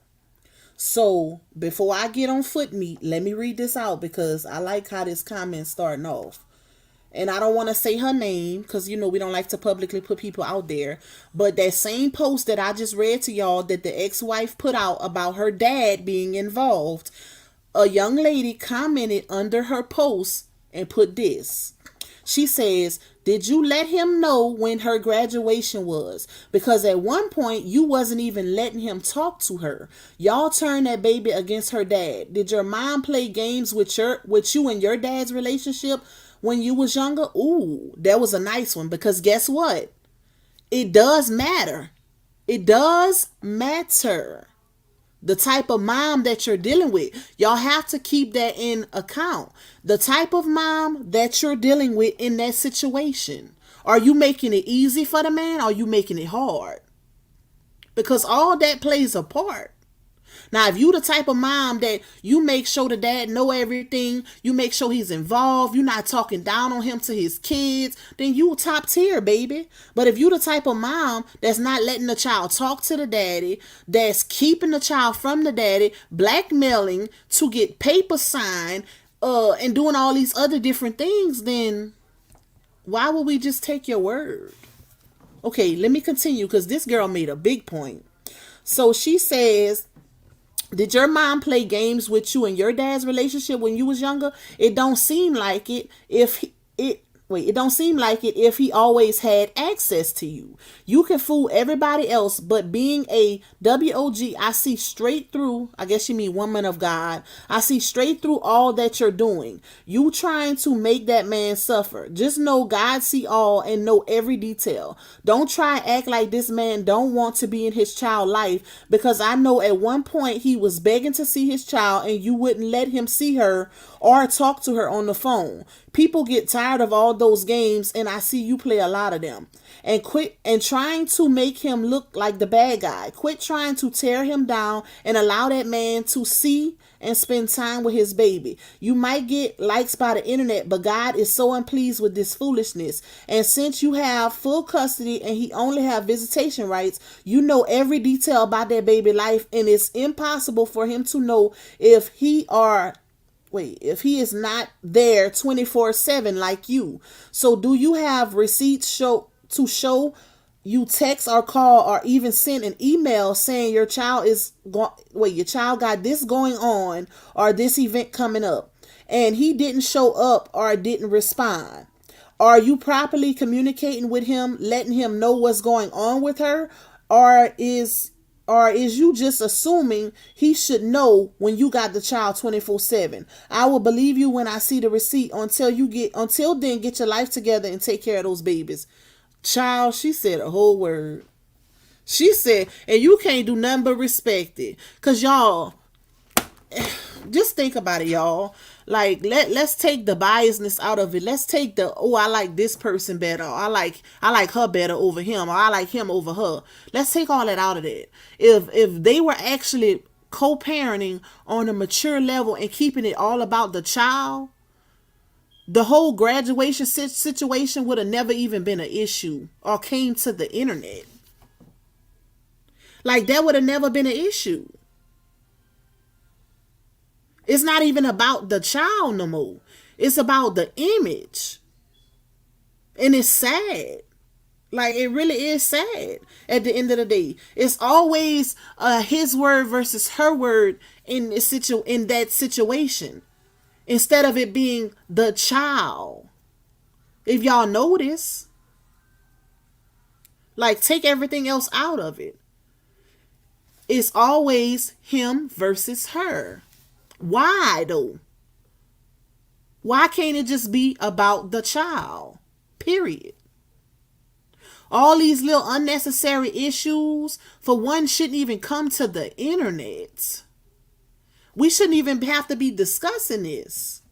So before I get on foot meat, let me read this out because I like how this comment starting off. And I don't want to say her name because, you know, we don't like to publicly put people out there. But that same post that I just read to y'all that the ex-wife put out about her dad being involved, a young lady commented under her post and put this. She says, did you let him know when her graduation was? Because at one point you wasn't even letting him talk to her. Y'all turned that baby against her dad. Did your mom play games with you and your dad's relationship when you was younger? Ooh, that was a nice one because guess what? It does matter. It does matter. The type of mom that you're dealing with. Y'all have to keep that in account. The type of mom that you're dealing with in that situation. Are you making it easy for the man or are you making it hard? Because all that plays a part. Now, if you the type of mom that you make sure the dad know everything, you make sure he's involved, you're not talking down on him to his kids, then you top tier, baby. But if you the type of mom that's not letting the child talk to the daddy, that's keeping the child from the daddy, blackmailing to get paper signed, and doing all these other different things, then why would we just take your word? Okay, let me continue because this girl made a big point. So she says, did your mom play games with you and your dad's relationship when you was younger? It don't seem like it it don't seem like it if he always had access to you. You can fool everybody else, but being a WOG, I see straight through, I guess you mean woman of God, I see straight through all that you're doing. You trying to make that man suffer. Just know God see all and know every detail. Don't try and act like this man don't want to be in his child life because I know at one point he was begging to see his child and you wouldn't let him see her or talk to her on the phone. People get tired of all those games and I see you play a lot of them. And quit and trying to make him look like the bad guy. Quit trying to tear him down and allow that man to see and spend time with his baby. You might get likes by the internet, but God is so unpleased with this foolishness. And since you have full custody and he only have visitation rights, you know every detail about that baby life and it's impossible for him to know if he is not there 24/7 like you. So do you have receipts to show you text or call or even send an email saying your child got this going on or this event coming up and he didn't show up or didn't respond? Are you properly communicating with him, letting him know what's going on with her? Or is you just assuming he should know when you got the child 24/7? I will believe you when I see the receipt. Until then, get your life together and take care of those babies. Child, she said a whole word. She said, and you can't do nothing but respect it. Cause y'all, just think about it, y'all. Like let's take the biasness out of it. Let's take the I like this person better. Or I like her better over him, or I like him over her. Let's take all that out of it. If they were actually co-parenting on a mature level and keeping it all about the child, the whole graduation situation would have never even been an issue or came to the internet. Like that would have never been an issue. It's not even about the child no more. It's about the image. And it's sad. Like it really is sad at the end of the day. It's always his word versus her word in that situation. Instead of it being the child. If y'all notice, like take everything else out of it. It's always him versus her. Why though? Why can't it just be about the child? Period. All these little unnecessary issues, for one, shouldn't even come to the internet. We shouldn't even have to be discussing this.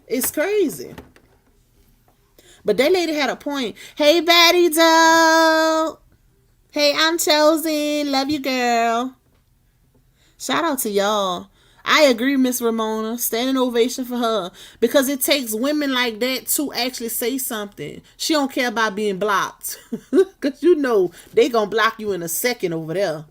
It's crazy. But that lady had a point. Hey, Batty Doe. Hey, I'm Chosen. Love you, girl. Shout out to y'all. I agree, Miss Ramona. Standing ovation for her. Because it takes women like that to actually say something. She don't care about being blocked. Because you know they gonna block you in a second over there.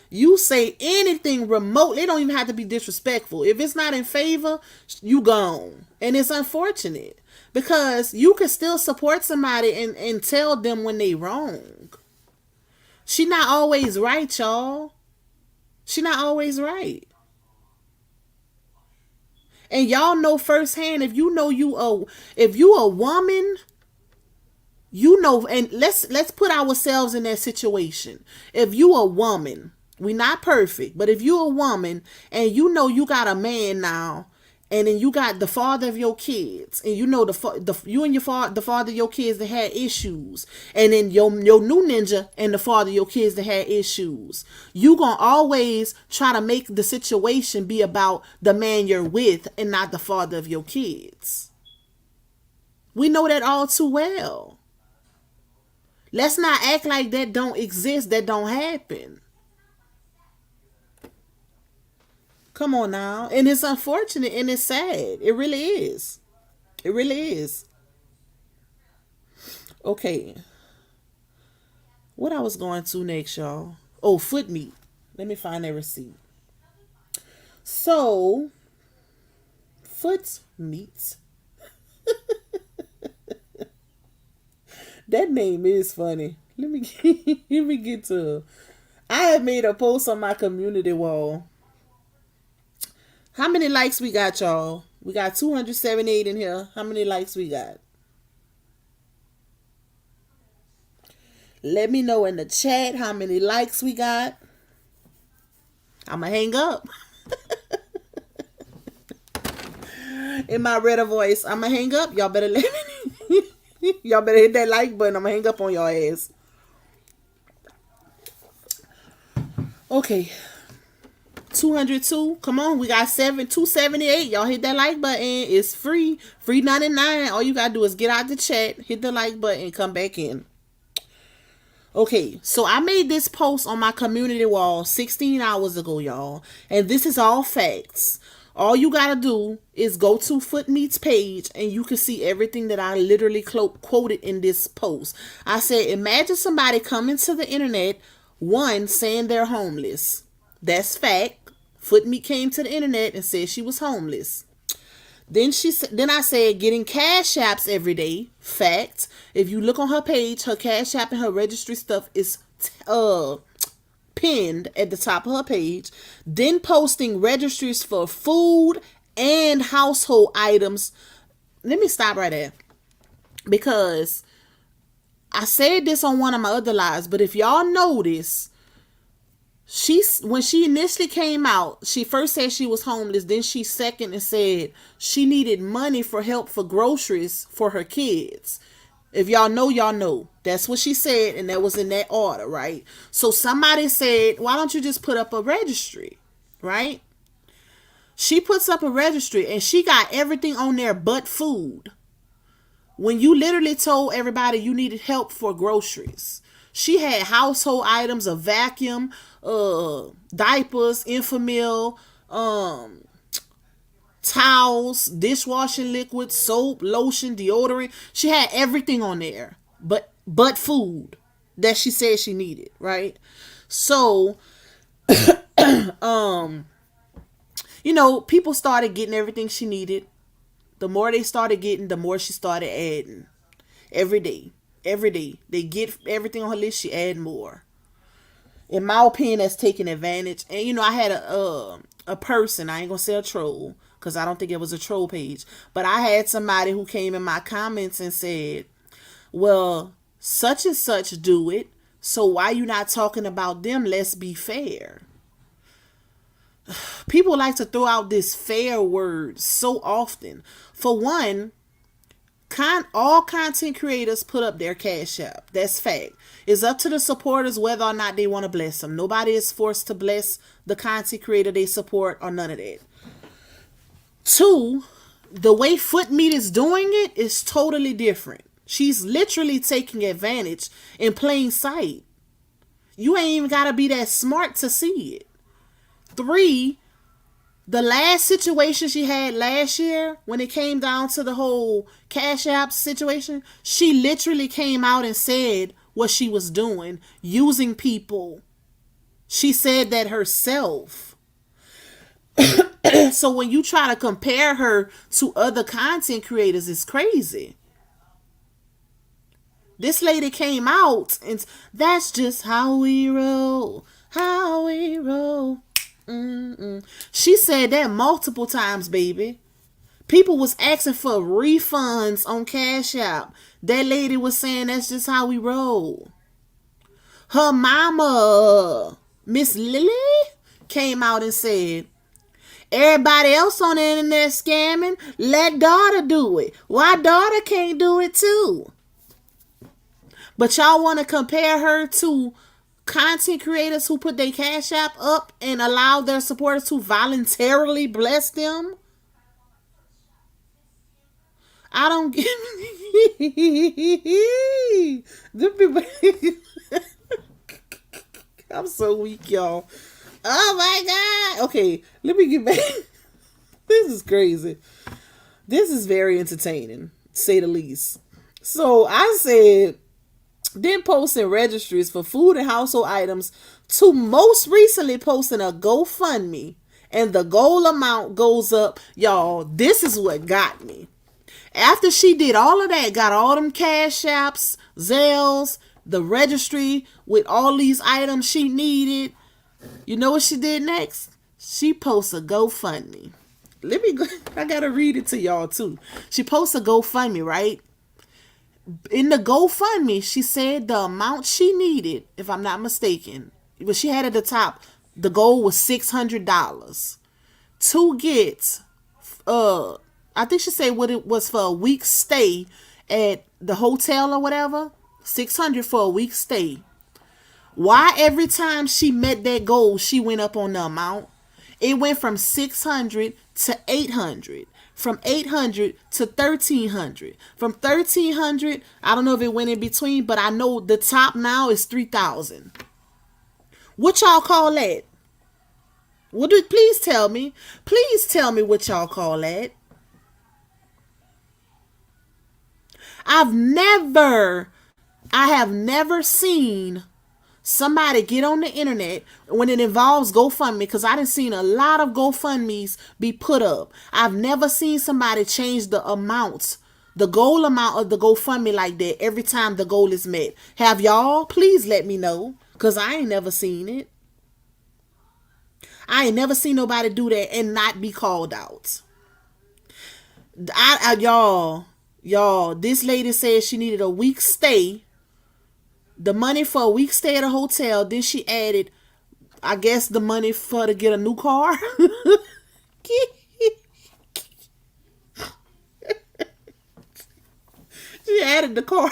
You say anything remote, they don't even have to be disrespectful. If it's not in favor, you gone. And it's unfortunate. Because you can still support somebody and tell them when they wrong. She not always right, y'all. She not always right. And y'all know firsthand, if you a woman, you know, and let's put ourselves in that situation. If you a woman, we not perfect, but if you a woman and you know you got a man now, and then you got the father of your kids, and you know the father of your kids that had issues, and then your new ninja and the father of your kids that had issues, you gonna always try to make the situation be about the man you're with and not the father of your kids. We know that all too well. Let's not act like that don't exist, that don't happen. Come on now. And it's unfortunate and it's sad. It really is. It really is. Okay. What I was going to next, y'all. Oh, foot meat. Let me find that receipt. So, foot meat. That name is funny. Let me get to. I had made a post on my community wall. How many likes we got, y'all? We got 278 in here. How many likes we got? Let me know in the chat how many likes we got. I'ma hang up. In my redder voice, I'ma hang up. Y'all better let me. Y'all better hit that like button. I'ma hang up on your ass. Okay. 202. Come on, we got 278. Y'all hit that like button. It's free. Free 99. All you gotta do is get out the chat, hit the like button, and come back in. Okay, so I made this post on my community wall 16 hours ago, y'all. And this is all facts. All you gotta do is go to Foot Meat's page and you can see everything that I literally quoted in this post. I said, imagine somebody coming to the internet, one, saying they're homeless. That's fact. Foot Meat came to the internet and said she was homeless. Then I said getting cash apps every day. Fact. If you look on her page, her cash app and her registry stuff is pinned at the top of her page. Then posting registries for food and household items. Let me stop right there. Because I said this on one of my other lives, but if y'all notice, when she initially came out, she first said she was homeless. Then she second and said she needed money for help for groceries for her kids. If y'all know, y'all know. That's what she said, and that was in that order, right? So somebody said, why don't you just put up a registry, right? She puts up a registry, and she got everything on there but food. When you literally told everybody you needed help for groceries. She had household items, a vacuum, diapers, Enfamil, towels, dishwashing liquid, soap, lotion, deodorant. She had everything on there, but food that she said she needed, right? So, people started getting everything she needed. The more they started getting, the more she started adding. Every day. They get everything on her list, she add more. In my opinion, that's taking advantage. And I had a person, I ain't gonna say a troll, because I don't think it was a troll page, but I had somebody who came in my comments and said, well, such and such do it, so why you not talking about them? Let's be fair. People like to throw out this fair word so often. For one, all content creators put up their cash app. That's fact. It's up to the supporters whether or not they want to bless them. Nobody is forced to bless the content creator they support or none of that. Two, the way Foot Meat is doing it is totally different. She's literally taking advantage in plain sight. You ain't even got to be that smart to see it. Three, the last situation she had last year, when it came down to the whole Cash App situation, she literally came out and said what she was doing, using people. She said that herself. So when you try to compare her to other content creators, it's crazy. This lady came out and that's just how we roll. How we roll. Mm-mm. She said that multiple times, baby. People was asking for refunds on Cash App. That lady was saying that's just how we roll. Her mama, Miss Lily, came out and said, everybody else on the internet scamming, let daughter do it. Why daughter can't do it too? But y'all want to compare her to content creators who put their Cash App up and allow their supporters to voluntarily bless them? I don't get them people. I'm so weak, y'all. Oh my God. Okay, let me get back. This is crazy. This is very entertaining, to say the least. So I said, then posting registries for food and household items to most recently posting a GoFundMe, and the goal amount goes up. Y'all, this is what got me. After she did all of that, got all them Cash Apps, Zelles, the registry with all these items she needed, you know what she did next? She posts a GoFundMe. Let me go. I gotta read it to y'all too. She posts a GoFundMe, right? In the GoFundMe, she said the amount she needed, if I'm not mistaken, but she had at the top, the goal was $600 to get, I think she said what it was for a week's stay at the hotel or whatever. $600 for a week's stay. Why every time she met that goal, she went up on the amount? It went from $600 to $800. From $800 to $1,300. From $1,300, I don't know if it went in between, but I know the top now is $3,000. What y'all call that? Please tell me. Please tell me what y'all call that. I have never seen somebody get on the internet when it involves GoFundMe, because I done seen a lot of GoFundMes be put up. I've never seen somebody change the amount, the goal amount of the GoFundMe like that every time the goal is met. Have y'all? Please let me know, because I ain't never seen it. I ain't never seen nobody do that and not be called out. Y'all, this lady said she needed a week's stay. The money for a week's stay at a hotel. Then she added, I guess, the money for to get a new car. She added the car.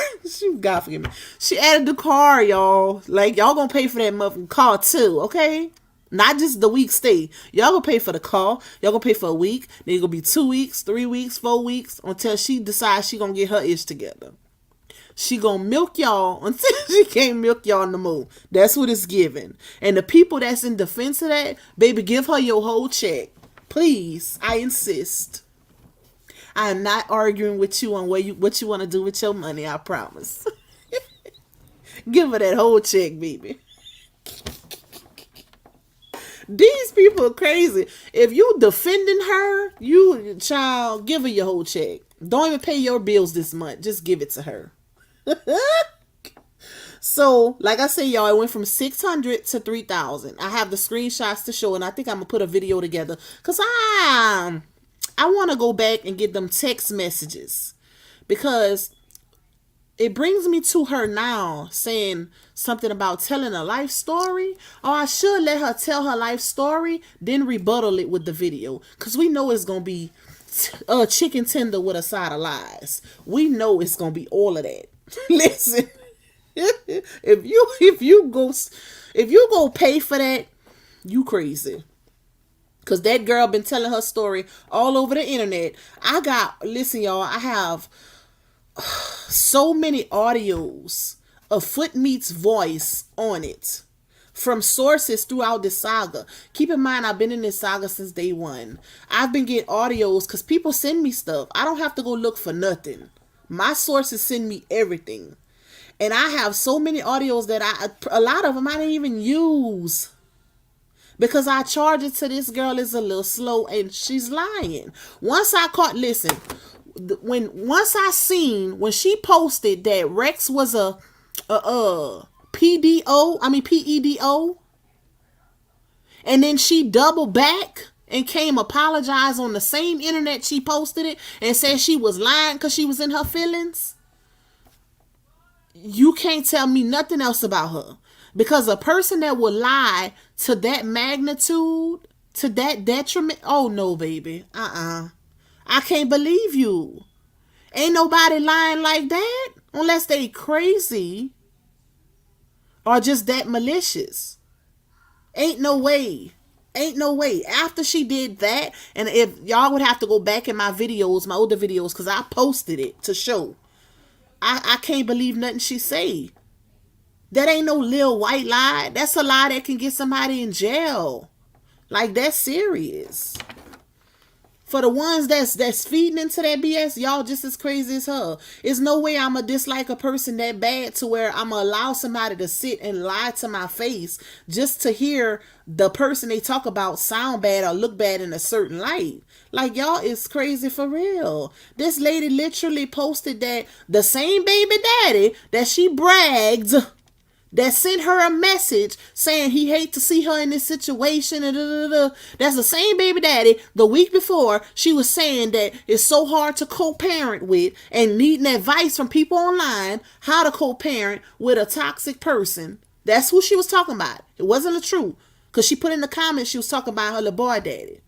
God forgive me. She added the car, y'all. Like, y'all gonna pay for that motherfucking car too, okay? Not just the week stay. Y'all gonna pay for the car. Y'all gonna pay for a week. Then it's gonna be 2 weeks, 3 weeks, 4 weeks until she decides she gonna get her ish together. She gonna milk y'all until she can't milk y'all no more. That's what it's giving. And the people that's in defense of that, baby, give her your whole check. Please, I insist. I am not arguing with you on what you want to do with your money, I promise. Give her that whole check, baby. These people are crazy. If you defending her, you child, give her your whole check. Don't even pay your bills this month. Just give it to her. So, like I said, y'all, it went from 600 to 3,000. I have the screenshots to show, and I think I'm gonna put a video together because I want to go back and get them text messages, because it brings me to her now saying something about telling a life story. Or I should let her tell her life story, then rebuttal it with the video. Because we know it's going to be a chicken tender with a side of lies. We know it's going to be all of that. Listen, if you go pay for that, you crazy. Cause that girl been telling her story all over the internet. Listen, y'all, I have so many audios of Foot Meat's voice on it from sources throughout the saga. Keep in mind, I've been in this saga since day one. I've been getting audios because people send me stuff. I don't have to go look for nothing. My sources send me everything. And I have so many audios that a lot of them I didn't even use. Because I charge it to this girl is a little slow and she's lying. Once I seen when she posted that Rex was a PEDO, and then she doubled back and came apologize on the same internet she posted it and said she was lying because she was in her feelings. You can't tell me nothing else about her. Because a person that will lie to that magnitude, to that detriment, oh no, baby. I can't believe you. Ain't nobody lying like that unless they crazy or just that malicious. Ain't no way. Ain't no way. After she did that, and if y'all would have to go back in my videos, my older videos, because I posted it to show. I can't believe nothing she say. That ain't no little white lie. That's a lie that can get somebody in jail. Like, that's serious. For the ones that's feeding into that BS, y'all just as crazy as her. There's no way I'm going to dislike a person that bad to where I'm going to allow somebody to sit and lie to my face just to hear the person they talk about sound bad or look bad in a certain light. Like, y'all is crazy for real. This lady literally posted that the same baby daddy that she bragged that sent her a message saying he hate to see her in this situation and that's the same baby daddy the week before she was saying that it's so hard to co-parent with and needing advice from people online how to co-parent with a toxic person. That's who she was talking about. It wasn't LaTruth, because she put in the comments she was talking about her little boy daddy.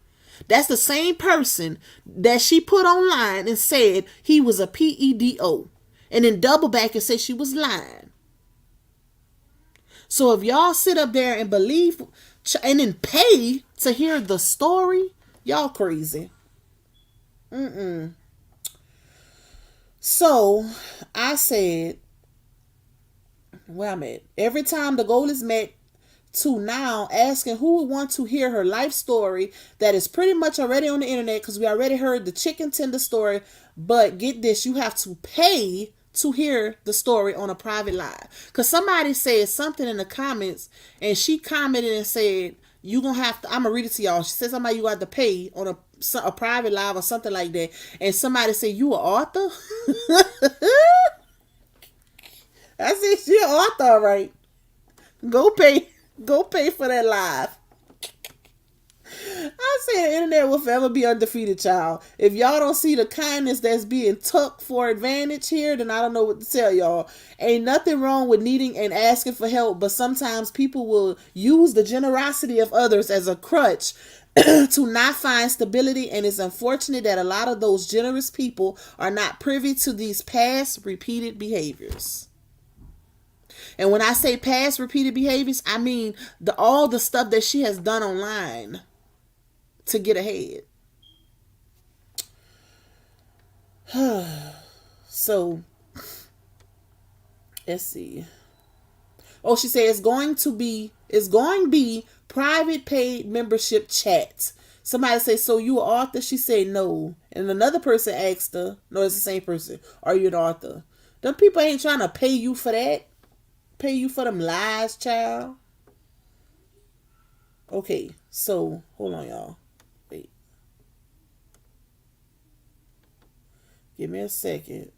That's the same person that she put online and said he was a PEDO and then double back and say she was lying. So if y'all sit up there and believe and then pay to hear the story, y'all crazy. So I said, where I'm at. Every time the goal is met, to now asking who would want to hear her life story that is pretty much already on the internet, because we already heard the chicken tender story. But get this, you have to pay to hear the story on a private live. Because somebody said something in the comments and she commented and said, you gonna have to, I'm gonna read it to y'all. She said somebody you got to pay on a private live or something like that. And somebody said, you an author? I said, she an author, all right. Go pay for that live. I say the internet will forever be undefeated, child. If y'all don't see the kindness that's being took for advantage here, then I don't know what to tell y'all. Ain't nothing wrong with needing and asking for help, but sometimes people will use the generosity of others as a crutch to not find stability, and it's unfortunate that a lot of those generous people are not privy to these past repeated behaviors. And when I say past repeated behaviors, I mean all the stuff that she has done online to get ahead. So, let's see. Oh, she said it's going to be private paid membership chat. Somebody say, so you an author? She said no. And another person asked her, no, it's the same person, are you an author? Them people ain't trying to pay you for that. Pay you for them lies, child. Okay, so hold on, y'all. Wait. Give me a second.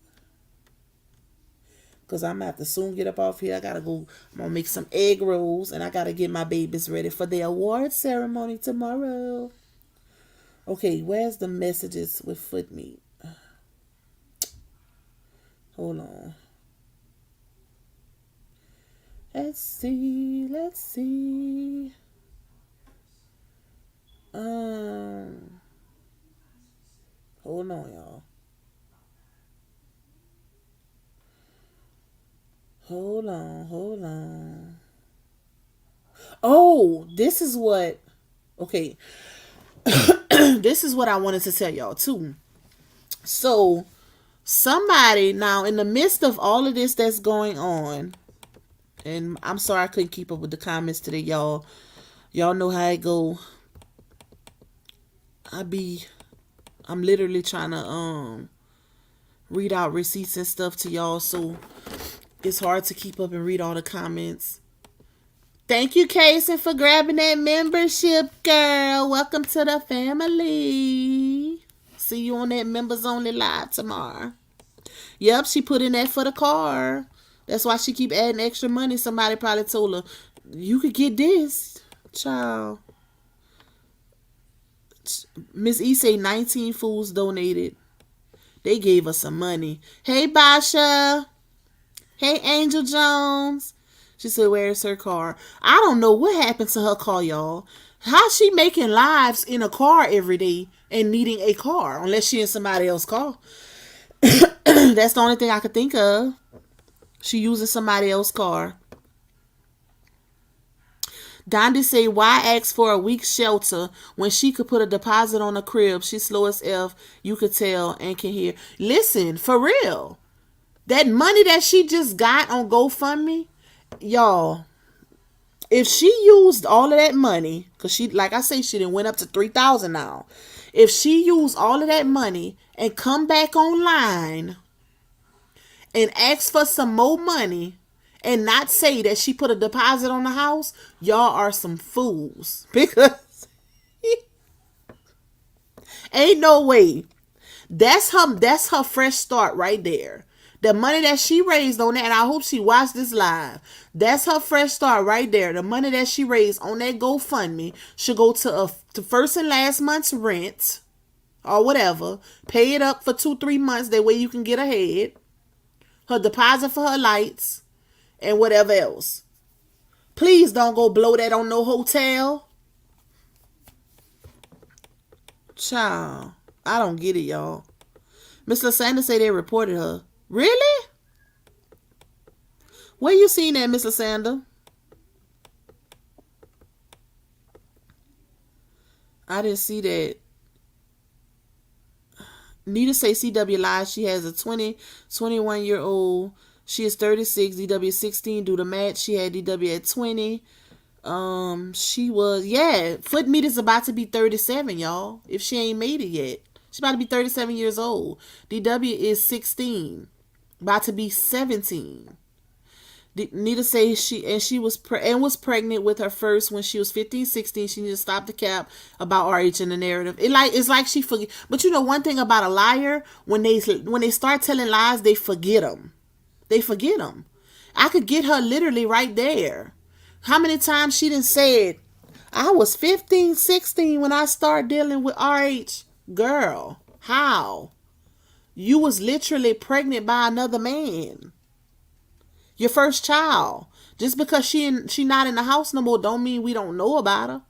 Because I'm going to have to soon get up off here. I got to go. I'm going to make some egg rolls. And I got to get my babies ready for the award ceremony tomorrow. Okay, where's the messages with Foot Meat? Hold on. Let's see. Let's see. Hold on, y'all. Hold on. Hold on. Oh, this is what. Okay. This is what I wanted to tell y'all too. So, somebody now in the midst of all of this that's going on, and I'm sorry I couldn't keep up with the comments today, y'all. Y'all know how it go. I'm literally trying to read out receipts and stuff to y'all, so it's hard to keep up and read all the comments. Thank you, Casey, for grabbing that membership, girl. Welcome to the family. See you on that members only live tomorrow. Yep, she put in that for the car. That's why she keep adding extra money. Somebody probably told her, you could get this. Child. Miss E say 19 fools donated. They gave us some money. Hey, Basha. Hey, Angel Jones. She said, where's her car? I don't know what happened to her car, y'all. How's she making lives in a car every day and needing a car? Unless she in somebody else's car. That's the only thing I could think of. She using somebody else's car. Dondi say, why ask for a week's shelter when she could put a deposit on a crib? She slow as F, you could tell and can hear. Listen, for real. That money that she just got on GoFundMe, y'all, if she used all of that money, because she, like I say, she done went up to 3,000 now. If she used all of that money and come back online and ask for some more money and not say that she put a deposit on the house, y'all are some fools. Because ain't no way. That's her fresh start right there. The money that she raised on that, and I hope she watched this live. That's her fresh start right there. The money that she raised on that GoFundMe should go to first and last month's rent or whatever. Pay it up for 2-3 months. That way you can get ahead. Her deposit for her lights and whatever else. Please don't go blow that on no hotel. Child, I don't get it, y'all. Miss LaSanda say they reported her. Really? Where you seen that, Miss LaSanda? I didn't see that. Nita say CW lies. She has a 21-year-old. She is 36. DW 16. Do the math. She had DW at 20. She was, Foot Meat is about to be 37, y'all. If she ain't made it yet. She's about to be 37 years old. DW is 16. About to be 17. Nita say she was pregnant with her first when she was 15, 16. She needed to stop the cap about RH in the narrative. It's like she forget. But you know one thing about a liar, when they start telling lies, they forget them. They forget them. I could get her literally right there. How many times she done said, I was 15, 16 when I started dealing with RH. Girl, how? You was literally pregnant by another man. Your first child. Just because she not in the house no more don't mean we don't know about her.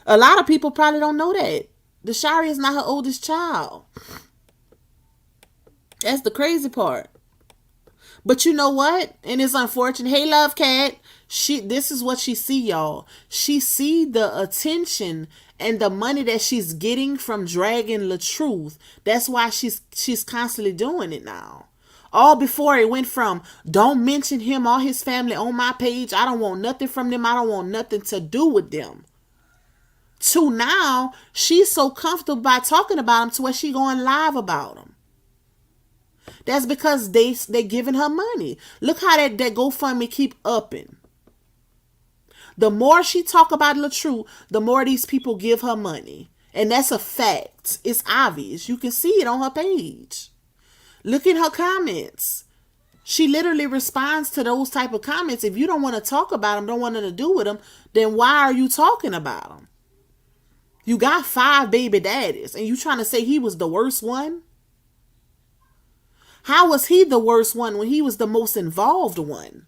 A lot of people probably don't know that. Deshari is not her oldest child. That's the crazy part. But you know what? And it's unfortunate. Hey, Love Cat. This is what she see, y'all. She see the attention and the money that she's getting from dragging LaTruth. That's why she's constantly doing it now. All before it went from, don't mention him or his family on my page. I don't want nothing from them. I don't want nothing to do with them. To now, she's so comfortable by talking about them to where she going live about them. That's because they giving her money. Look how that GoFundMe keep upping. The more she talk about LaTruth, the more these people give her money. And that's a fact. It's obvious. You can see it on her page. Look at her comments. She literally responds to those type of comments. If you don't want to talk about them, don't want nothing to do with them, then why are you talking about them? You got 5 baby daddies, and you trying to say he was the worst one? How was he the worst one when he was the most involved one?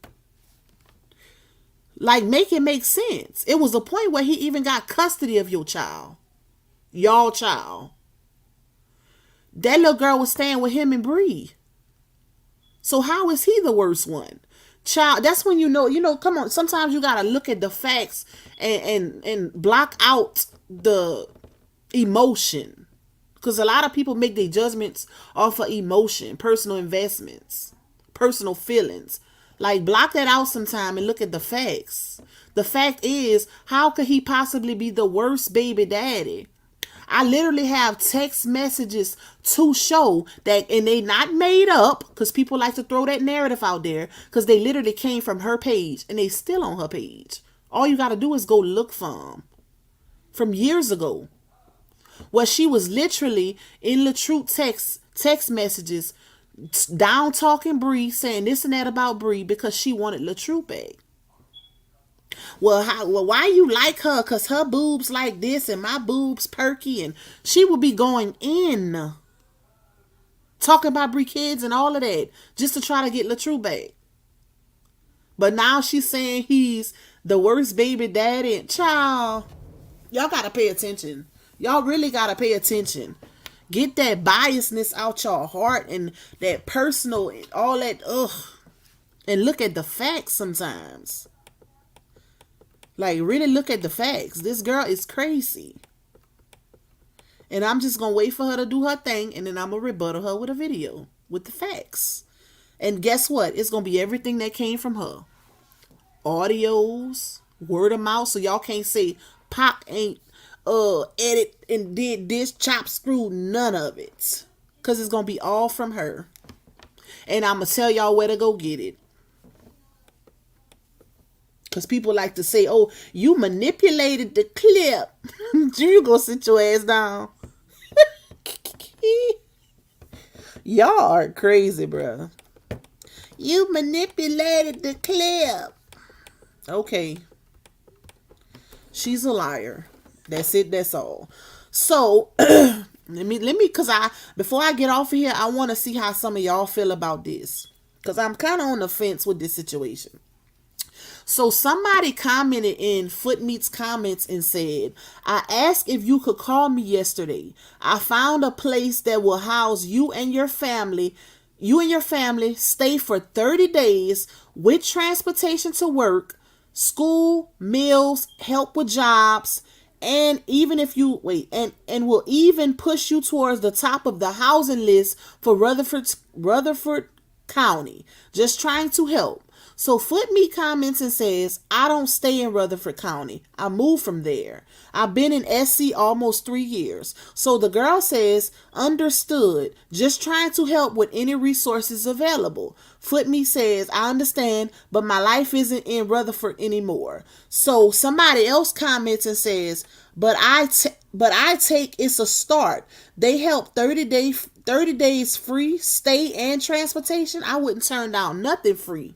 Like, make it make sense. It was a point where he even got custody of your child. Y'all child. That little girl was staying with him and Bree. So how is he the worst one? Child, that's when come on, sometimes you gotta look at the facts and block out the emotion. Because a lot of people make their judgments off of emotion, personal investments, personal feelings. Like, block that out sometime and look at the facts. The fact is, how could he possibly be the worst baby daddy? I literally have text messages to show that, and they not made up, because people like to throw that narrative out there, because they literally came from her page, and they still on her page. All you got to do is go look for them from years ago, where she was literally in LaTruth text messages down talking Bree, saying this and that about Bree because she wanted LaTruth back. Well, why you like her? Because her boobs like this and my boobs perky. And she would be going in, talking about Bree kids and all of that, just to try to get LaTruth back. But now she's saying he's the worst baby daddy. Child, y'all got to pay attention. Y'all really got to pay attention. Get that biasness out your heart and that personal, all that, and look at the facts sometimes. Like, really look at the facts. This girl is crazy. And I'm just going to wait for her to do her thing, and then I'm going to rebuttal her with a video with the facts. And guess what? It's going to be everything that came from her. Audios, word of mouth, so y'all can't say Pac ain't edit and did this, chop, screw, none of it. Because it's going to be all from her. And I'm going to tell y'all where to go get it. Because people like to say, oh, you manipulated the clip. You go sit your ass down. Y'all are crazy, bro. You manipulated the clip. Okay. She's a liar. That's it. That's all. So let me, cause before I get off of here, I want to see how some of y'all feel about this. Cause I'm kind of on the fence with this situation. So somebody commented in Foot Meat's comments and said, I asked if you could call me yesterday. I found a place that will house you and your family. You and your family stay for 30 days with transportation to work, school, meals, help with jobs, and even if you and will even push you towards the top of the housing list for Rutherford County. Just trying to help. So Foot Meat comments and says, I don't stay in Rutherford County. I moved from there. I've been in SC almost 3 years. So the girl says, understood. Just trying to help with any resources available. Foot Meat says, I understand, but my life isn't in Rutherford anymore. So somebody else comments and says, but I take it's a start. They help 30 days free stay and transportation. I wouldn't turn down nothing free.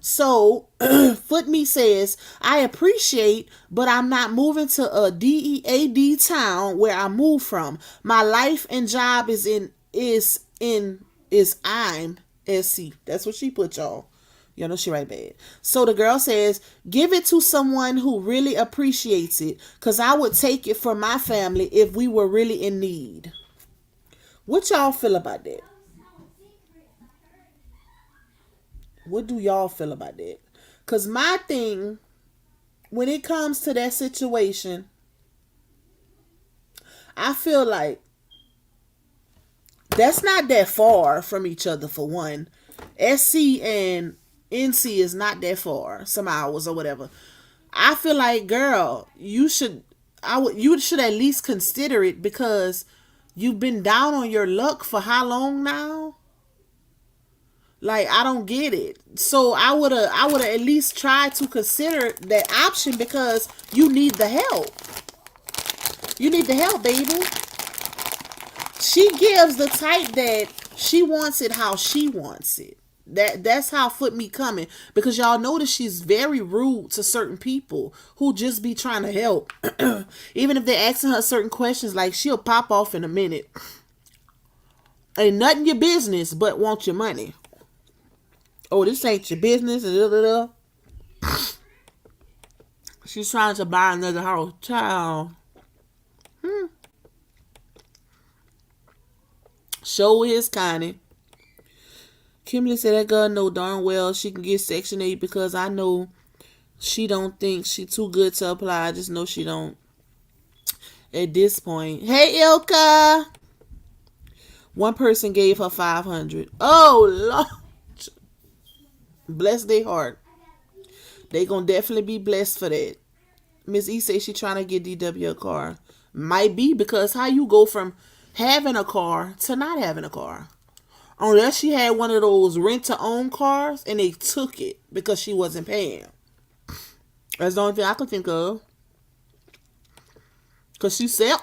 So Foot Me says, I appreciate, but I'm not moving to a DEAD town where I moved from. My life and job is I'm SC. That's what she put, y'all. Y'all know she right bad. So the girl says, give it to someone who really appreciates it, because I would take it for my family if we were really in need. What y'all feel about that? What do y'all feel about that? Because my thing, when it comes to that situation, I feel like that's not that far from each other, for one. SC and NC is not that far, some hours or whatever. I feel like, girl, you should at least consider it, because you've been down on your luck for how long now? Like, I don't get it. So I would at least try to consider that option, because you need the help. You need the help, baby. She gives the type that she wants it how she wants it. That's how Foot Me coming, because y'all notice she's very rude to certain people who just be trying to help. Even if they're asking her certain questions, like, she'll pop off in a minute. Ain't nothing your business but want your money. Oh, this ain't your business. And da, da, da. She's trying to buy another house. Child. Show is Connie. Kimberly said that girl know darn well she can get Section 8 because I know she don't think she too good to apply. I just know she don't at this point. Hey, Ilka. One person gave her 500. Oh, Lord. Bless their heart. They gonna definitely be blessed for that. Miss E say she trying to get DW a car. Might be because how you go from having a car to not having a car. Unless she had one of those rent-to-own cars and they took it because she wasn't paying. That's the only thing I can think of. Because she said,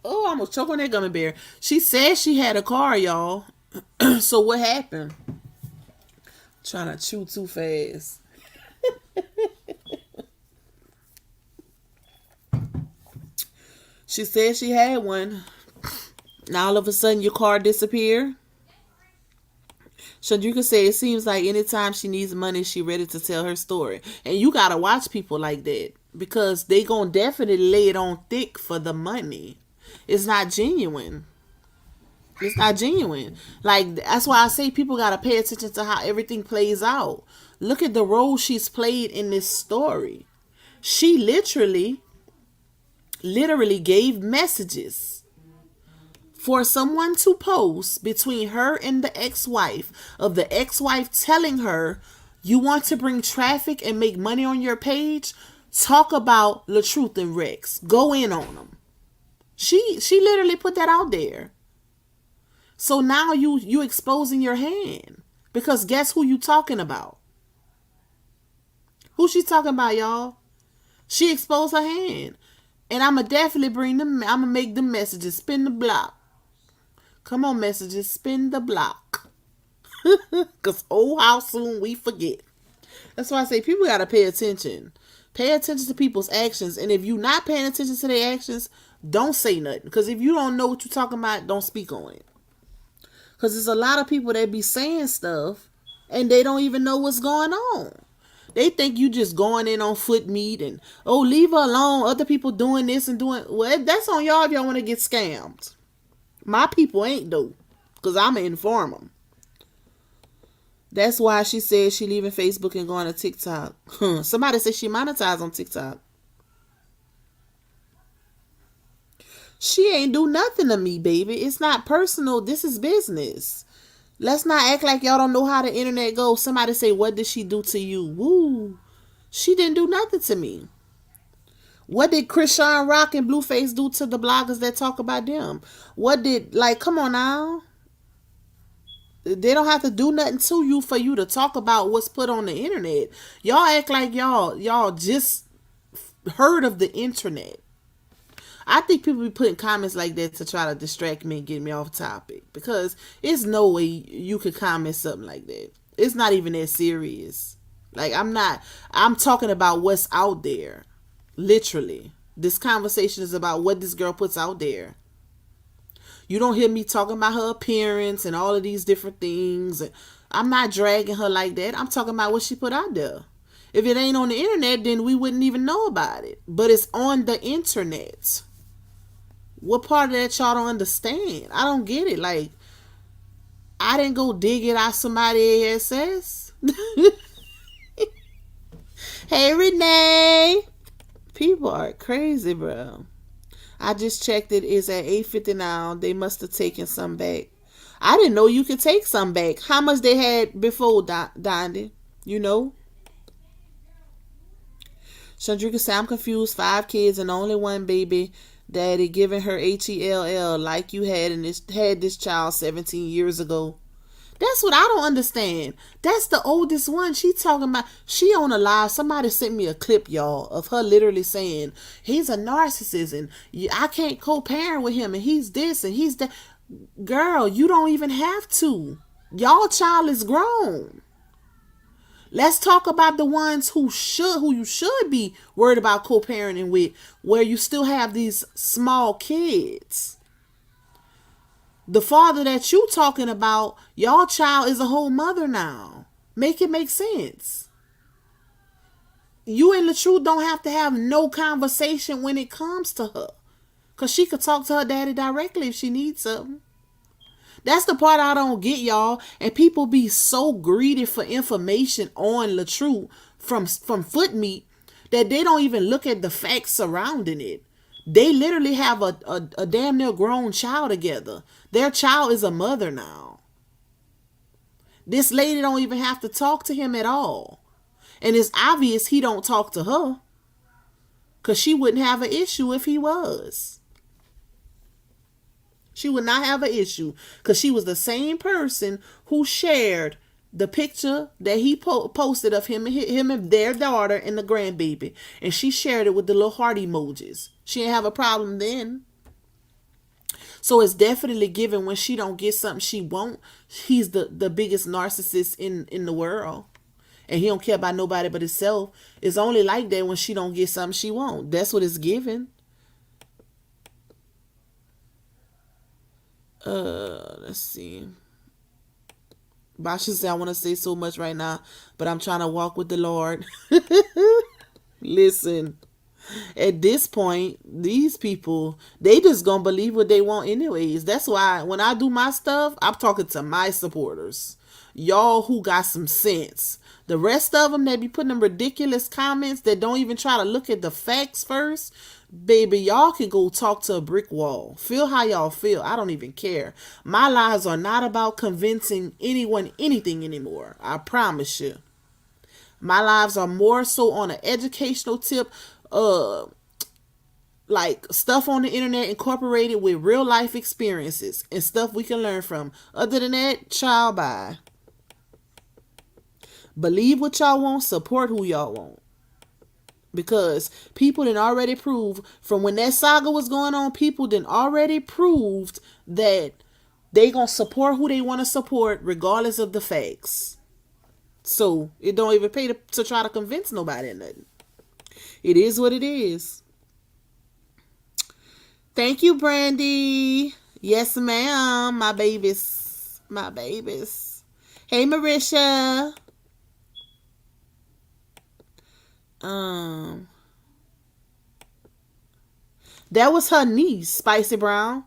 oh, I almost choked on that gummy bear. She said she had a car, y'all. So what happened? Trying to chew too fast. She said she had one. Now all of a sudden your car disappeared. Chandrika said it seems like anytime she needs money, she ready to tell her story. And you gotta watch people like that because they gonna definitely lay it on thick for the money. It's not genuine. It's not genuine. Like, that's why I say people gotta pay attention to how everything plays out. Look at the role she's played in this story. She literally gave messages for someone to post between her and the ex-wife, of the ex-wife telling her, you want to bring traffic and make money on your page? Talk about LaTruth and Rex. Go in on them. She literally put that out there. So now you exposing your hand. Because guess who you talking about? Who she talking about, y'all? She exposed her hand. And I'ma definitely bring them, I'ma make them messages spin the block. Come on, messages, spin the block. Because oh, how soon we forget. That's why I say people got to pay attention. Pay attention to people's actions. And if you're not paying attention to their actions, don't say nothing. Because if you don't know what you're talking about, don't speak on it. Because there's a lot of people that be saying stuff and they don't even know what's going on. They think you just going in on foot meat and, oh, leave her alone. Other people doing this and doing, well, that's on y'all if y'all want to get scammed. My people ain't though, because I'm going to inform them. That's why she said she leaving Facebook and going to TikTok. Somebody said she monetized on TikTok. She ain't do nothing to me, baby. It's not personal. This is business. Let's not act like y'all don't know how the internet goes. Somebody say, what did she do to you? Woo. She didn't do nothing to me. What did Krishan Rock and Blueface do to the bloggers that talk about them? What did, like, come on now. They don't have to do nothing to you for you to talk about what's put on the internet. Y'all act like y'all just heard of the internet. I think people be putting comments like that to try to distract me and get me off topic. Because it's no way you could comment something like that. It's not even that serious. Like, I'm talking about what's out there. Literally. This conversation is about what this girl puts out there. You don't hear me talking about her appearance and all of these different things. I'm not dragging her like that. I'm talking about what she put out there. If it ain't on the internet, then we wouldn't even know about it. But it's on the internet. What part of that y'all don't understand? I don't get it. Like, I didn't go dig it out somebody's ass. Hey, Renee. People are crazy, bro. I just checked it. It's at 8:50 now. They must have taken some back. I didn't know you could take some back. How much they had before, Dondi? You know? Chandrika said, I'm confused. 5 kids and only one baby daddy giving her HELL like you had this child 17 years ago. That's what I don't understand. That's the oldest one. She talking about, she on a live. Somebody sent me a clip, y'all, of her literally saying, he's a narcissist and I can't co-parent with him and he's this and he's that. Girl, you don't even have to. Y'all child is grown. Let's talk about the ones who you should be worried about co-parenting with, where you still have these small kids. The father that you talking about, y'all child is a whole mother now. Make it make sense. You and LaTruth don't have to have no conversation when it comes to her. Because she could talk to her daddy directly if she needs something. That's the part I don't get, y'all. And people be so greedy for information on LaTruth from Foot Meat that they don't even look at the facts surrounding it. They literally have a damn near grown child together. Their child is a mother now. This lady don't even have to talk to him at all. And it's obvious he don't talk to her. Because she wouldn't have an issue if he was. She would not have an issue. Because she was the same person who shared the picture that he posted of him and their daughter and the grandbaby. And she shared it with the little heart emojis. She didn't have a problem then. So it's definitely given when she don't get something she want. He's the biggest narcissist in the world. And he don't care about nobody but himself. It's only like that when she don't get something she want. That's what it's given. Let's see. Basha said, I want to say so much right now, but I'm trying to walk with the Lord. Listen, at this point, these people, they just gonna believe what they want anyways. That's why when I do my stuff, I'm talking to my supporters. Y'all who got some sense. The rest of them, they be putting them ridiculous comments that don't even try to look at the facts first. Baby, y'all can go talk to a brick wall. Feel how y'all feel. I don't even care. My lives are not about convincing anyone anything anymore. I promise you. My lives are more so on an educational tip. Like stuff on the internet incorporated with real life experiences and stuff we can learn from. Other than that, child, bye. Believe what y'all want, support who y'all want. Because people done already proved from when that saga was going on, people done already proved that they gonna support who they want to support regardless of the facts. So it don't even pay to try to convince nobody or nothing. It is what it is. Thank you, Brandy. Yes, ma'am. My babies. My babies. Hey, Marisha. That was her niece, Spicy Brown.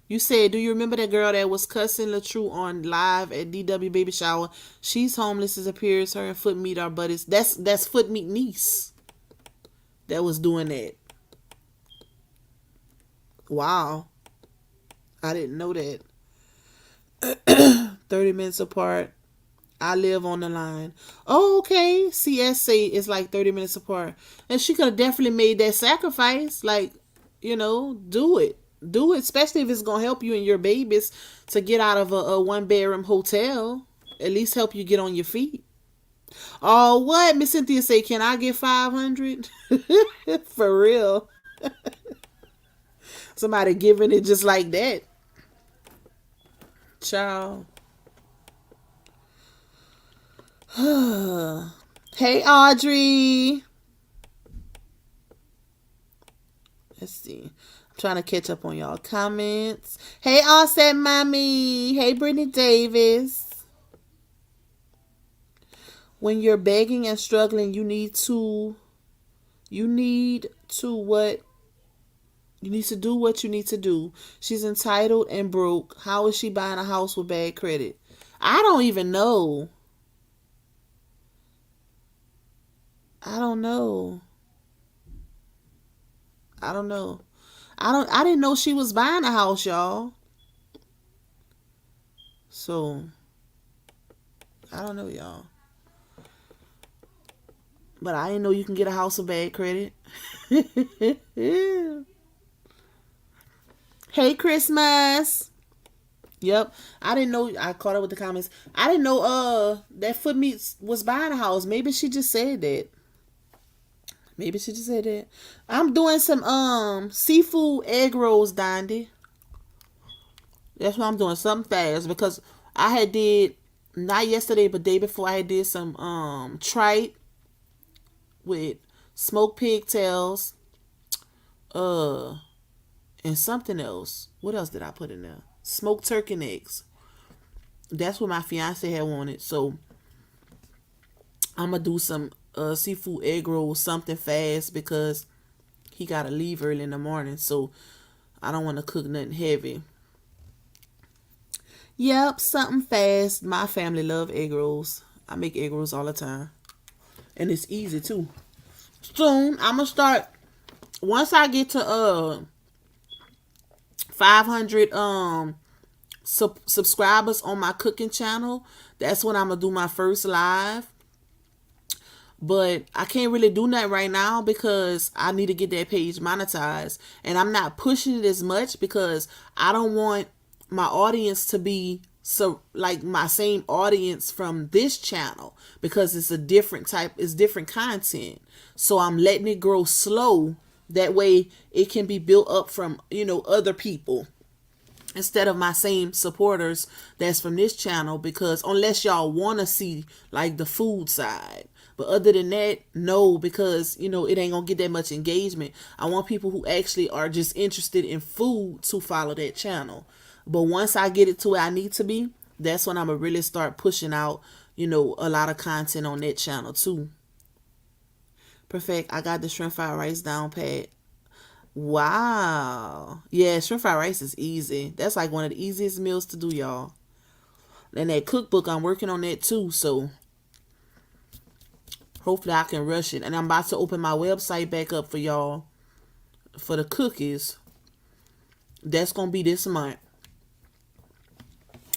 You said, do you remember that girl that was cussing LaTruth on live at DW Baby Shower? She's homeless, as appears. Her and Foot Meat are buddies. That's Foot Meat niece that was doing that. Wow. I didn't know that. 30 minutes apart. I live on the line. Oh, okay. CSA is like 30 minutes apart. And she could have definitely made that sacrifice. Like, do it. Do it, especially if it's going to help you and your babies to get out of a one-bedroom hotel. At least help you get on your feet. Oh, what? Miss Cynthia say, can I get 500? For real. Somebody giving it just like that. Child. Hey, Audrey. Let's see. I'm trying to catch up on y'all comments. Hey, Offset Mommy. Hey, Brittany Davis. When you're begging and struggling, you need to what? You need to do what you need to do. She's entitled and broke. How is she buying a house with bad credit? I don't even know. I don't know. I didn't know she was buying a house, y'all. So, I don't know, y'all. But I didn't know you can get a house with bad credit. Hey, Christmas. Yep. I didn't know. I caught up with the comments. I didn't know that Foot Meat was buying a house. Maybe she just said that. I'm doing some seafood egg rolls, Dondy. That's what I'm doing. Something fast because I had did not yesterday but day before I had did some tripe with smoked pigtails and something else. What else did I put in there? Smoked turkey necks. That's what my fiance had wanted. So I'm gonna do some seafood egg rolls, something fast, because he gotta leave early in the morning. So I don't want to cook nothing heavy. Yep, something fast. My family love egg rolls. I make egg rolls all the time, and it's easy too. Soon I'm gonna start. Once I get to 500 subscribers on my cooking channel, that's when I'm gonna do my first live. But I can't really do that right now because I need to get that page monetized, and I'm not pushing it as much because I don't want my audience to be so like my same audience from this channel, because it's a different type, it's different content. So I'm letting it grow slow, that way it can be built up from, other people instead of my same supporters that's from this channel, because unless y'all want to see like the food side, but other than that, no, because it ain't gonna get that much engagement. I want people who actually are just interested in food to follow that channel. But once I get it to where I need to be, that's when I'm gonna really start pushing out a lot of content on that channel too. Perfect. I got the shrimp fried rice down pat. Wow. Yeah, shrimp fried rice is easy. That's like one of the easiest meals to do, y'all. And that cookbook, I'm working on that too. So hopefully I can rush it. And I'm about to open my website back up for y'all for the cookies. That's going to be this month.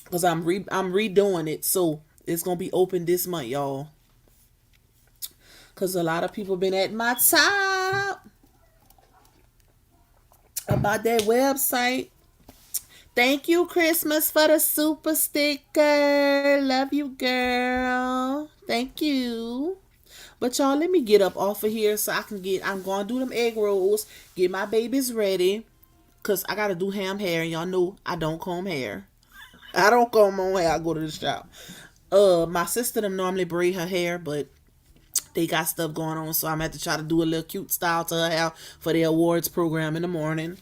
Because I'm redoing it. So it's going to be open this month, y'all. Because a lot of people been at my top about that website. Thank you, Christmas, for the super sticker. Love you, girl. Thank you. But y'all, let me get up off of here so I'm going to do them egg rolls, get my babies ready, because I got to do ham hair, and y'all know I don't comb hair. I don't comb my hair. I go to the shop. My sister them normally braid her hair, but they got stuff going on, so I'm going to have to try to do a little cute style to her hair for the awards program in the morning.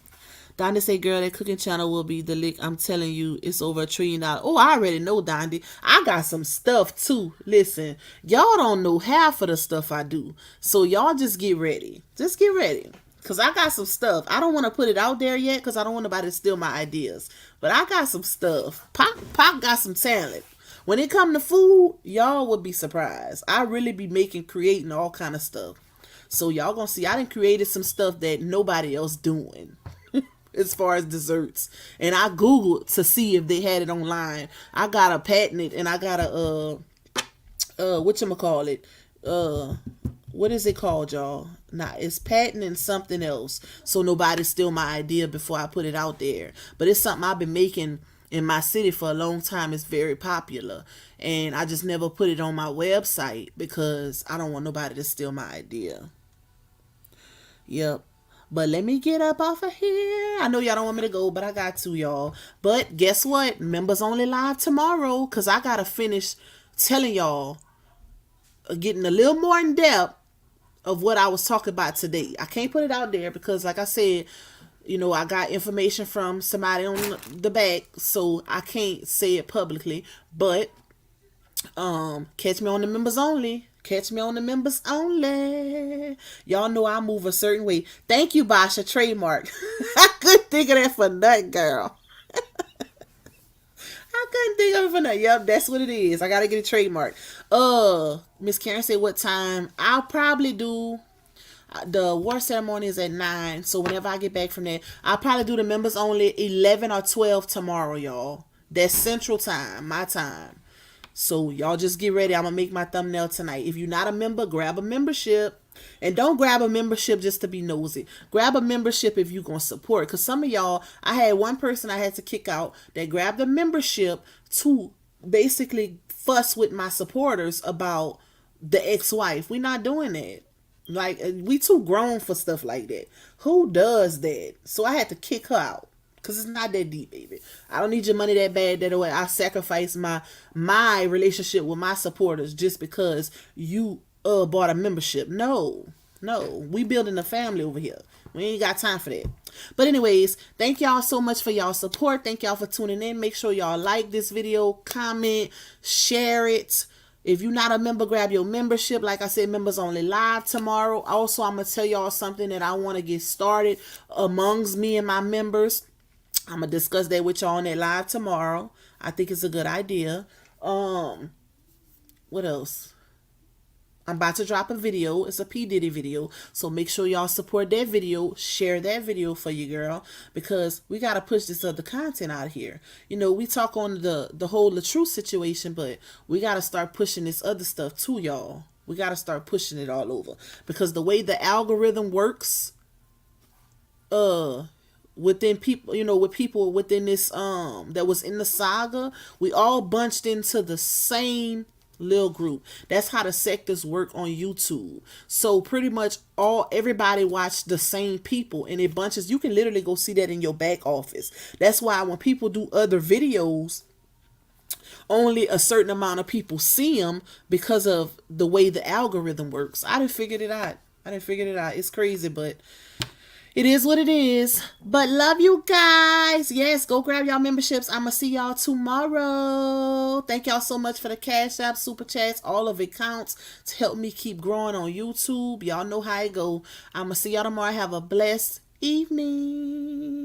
Dondi say, girl, that cooking channel will be the lick. I'm telling you, it's over $1 trillion. Oh, I already know, Dondi. I got some stuff, too. Listen, y'all don't know half of the stuff I do. So y'all just get ready. Just get ready. Because I got some stuff. I don't want to put it out there yet because I don't want nobody to steal my ideas. But I got some stuff. Pop got some talent. When it come to food, y'all would be surprised. I really be creating all kind of stuff. So y'all gonna see I done created some stuff that nobody else doing as far as desserts. And I Googled to see if they had it online. I got a patent, and I got a whatchamacallit, what is it called, y'all? Nah, it's patenting something else, so nobody steal my idea before I put it out there. But it's something I've been making in my city for a long time. It's very popular, and I just never put it on my website because I don't want nobody to steal my idea. Yep. But let me get up off of here. I know y'all don't want me to go, but I got to, y'all. But guess what? Members only live tomorrow, because I got to finish telling y'all, getting a little more in depth of what I was talking about today. I can't put it out there because, like I said, I got information from somebody on the back, so I can't say it publicly. But catch me on the members only. Catch me on the members only. Y'all know I move a certain way. Thank you, Basha. Trademark. I couldn't think of that for nothing, girl. I couldn't think of it for nothing. Yep, that's what it is. I gotta get a trademark. Miss Karen said what time. I'll probably do the award ceremony is at 9. So whenever I get back from there, I'll probably do the members only 11 or 12 tomorrow, y'all. That's Central Time, my time. So y'all just get ready. I'm going to make my thumbnail tonight. If you're not a member, grab a membership. And don't grab a membership just to be nosy. Grab a membership if you're going to support. Because some of y'all, I had one person I had to kick out that grabbed a membership to basically fuss with my supporters about the ex-wife. We're not doing that. Like, we too grown for stuff like that. Who does that? So I had to kick her out. Because it's not that deep, baby. I don't need your money that bad that way. I sacrifice my relationship with my supporters just because you bought a membership. No. No, we building a family over here. We ain't got time for that. But anyways, thank y'all so much for y'all support. Thank y'all for tuning in. Make sure y'all like this video, comment, share it. If you're not a member, grab your membership. Like I said, members only live tomorrow. Also, I'm going to tell y'all something that I want to get started amongst me and my members. I'm going to discuss that with y'all on that live tomorrow. I think it's a good idea. What else? I'm about to drop a video. It's a P. Diddy video. So make sure y'all support that video. Share that video for you, girl. Because we got to push this other content out here. You know, we talk on the whole LaTruth situation, but we got to start pushing this other stuff too, y'all. We got to start pushing it all over. Because the way the algorithm works, within people, you know, with people within this, that was in the saga, we all bunched into the same little group. That's how the sectors work on YouTube. So pretty much everybody watch the same people, and it bunches. You can literally go see that in your back office. That's why when people do other videos, only a certain amount of people see them because of the way the algorithm works. I didn't figure it out. It's crazy, but it is what it is. But love you guys. Yes, go grab y'all memberships. I'm going to see y'all tomorrow. Thank y'all so much for the Cash App, Super Chats. All of it counts to help me keep growing on YouTube. Y'all know how it go. I'm going to see y'all tomorrow. Have a blessed evening.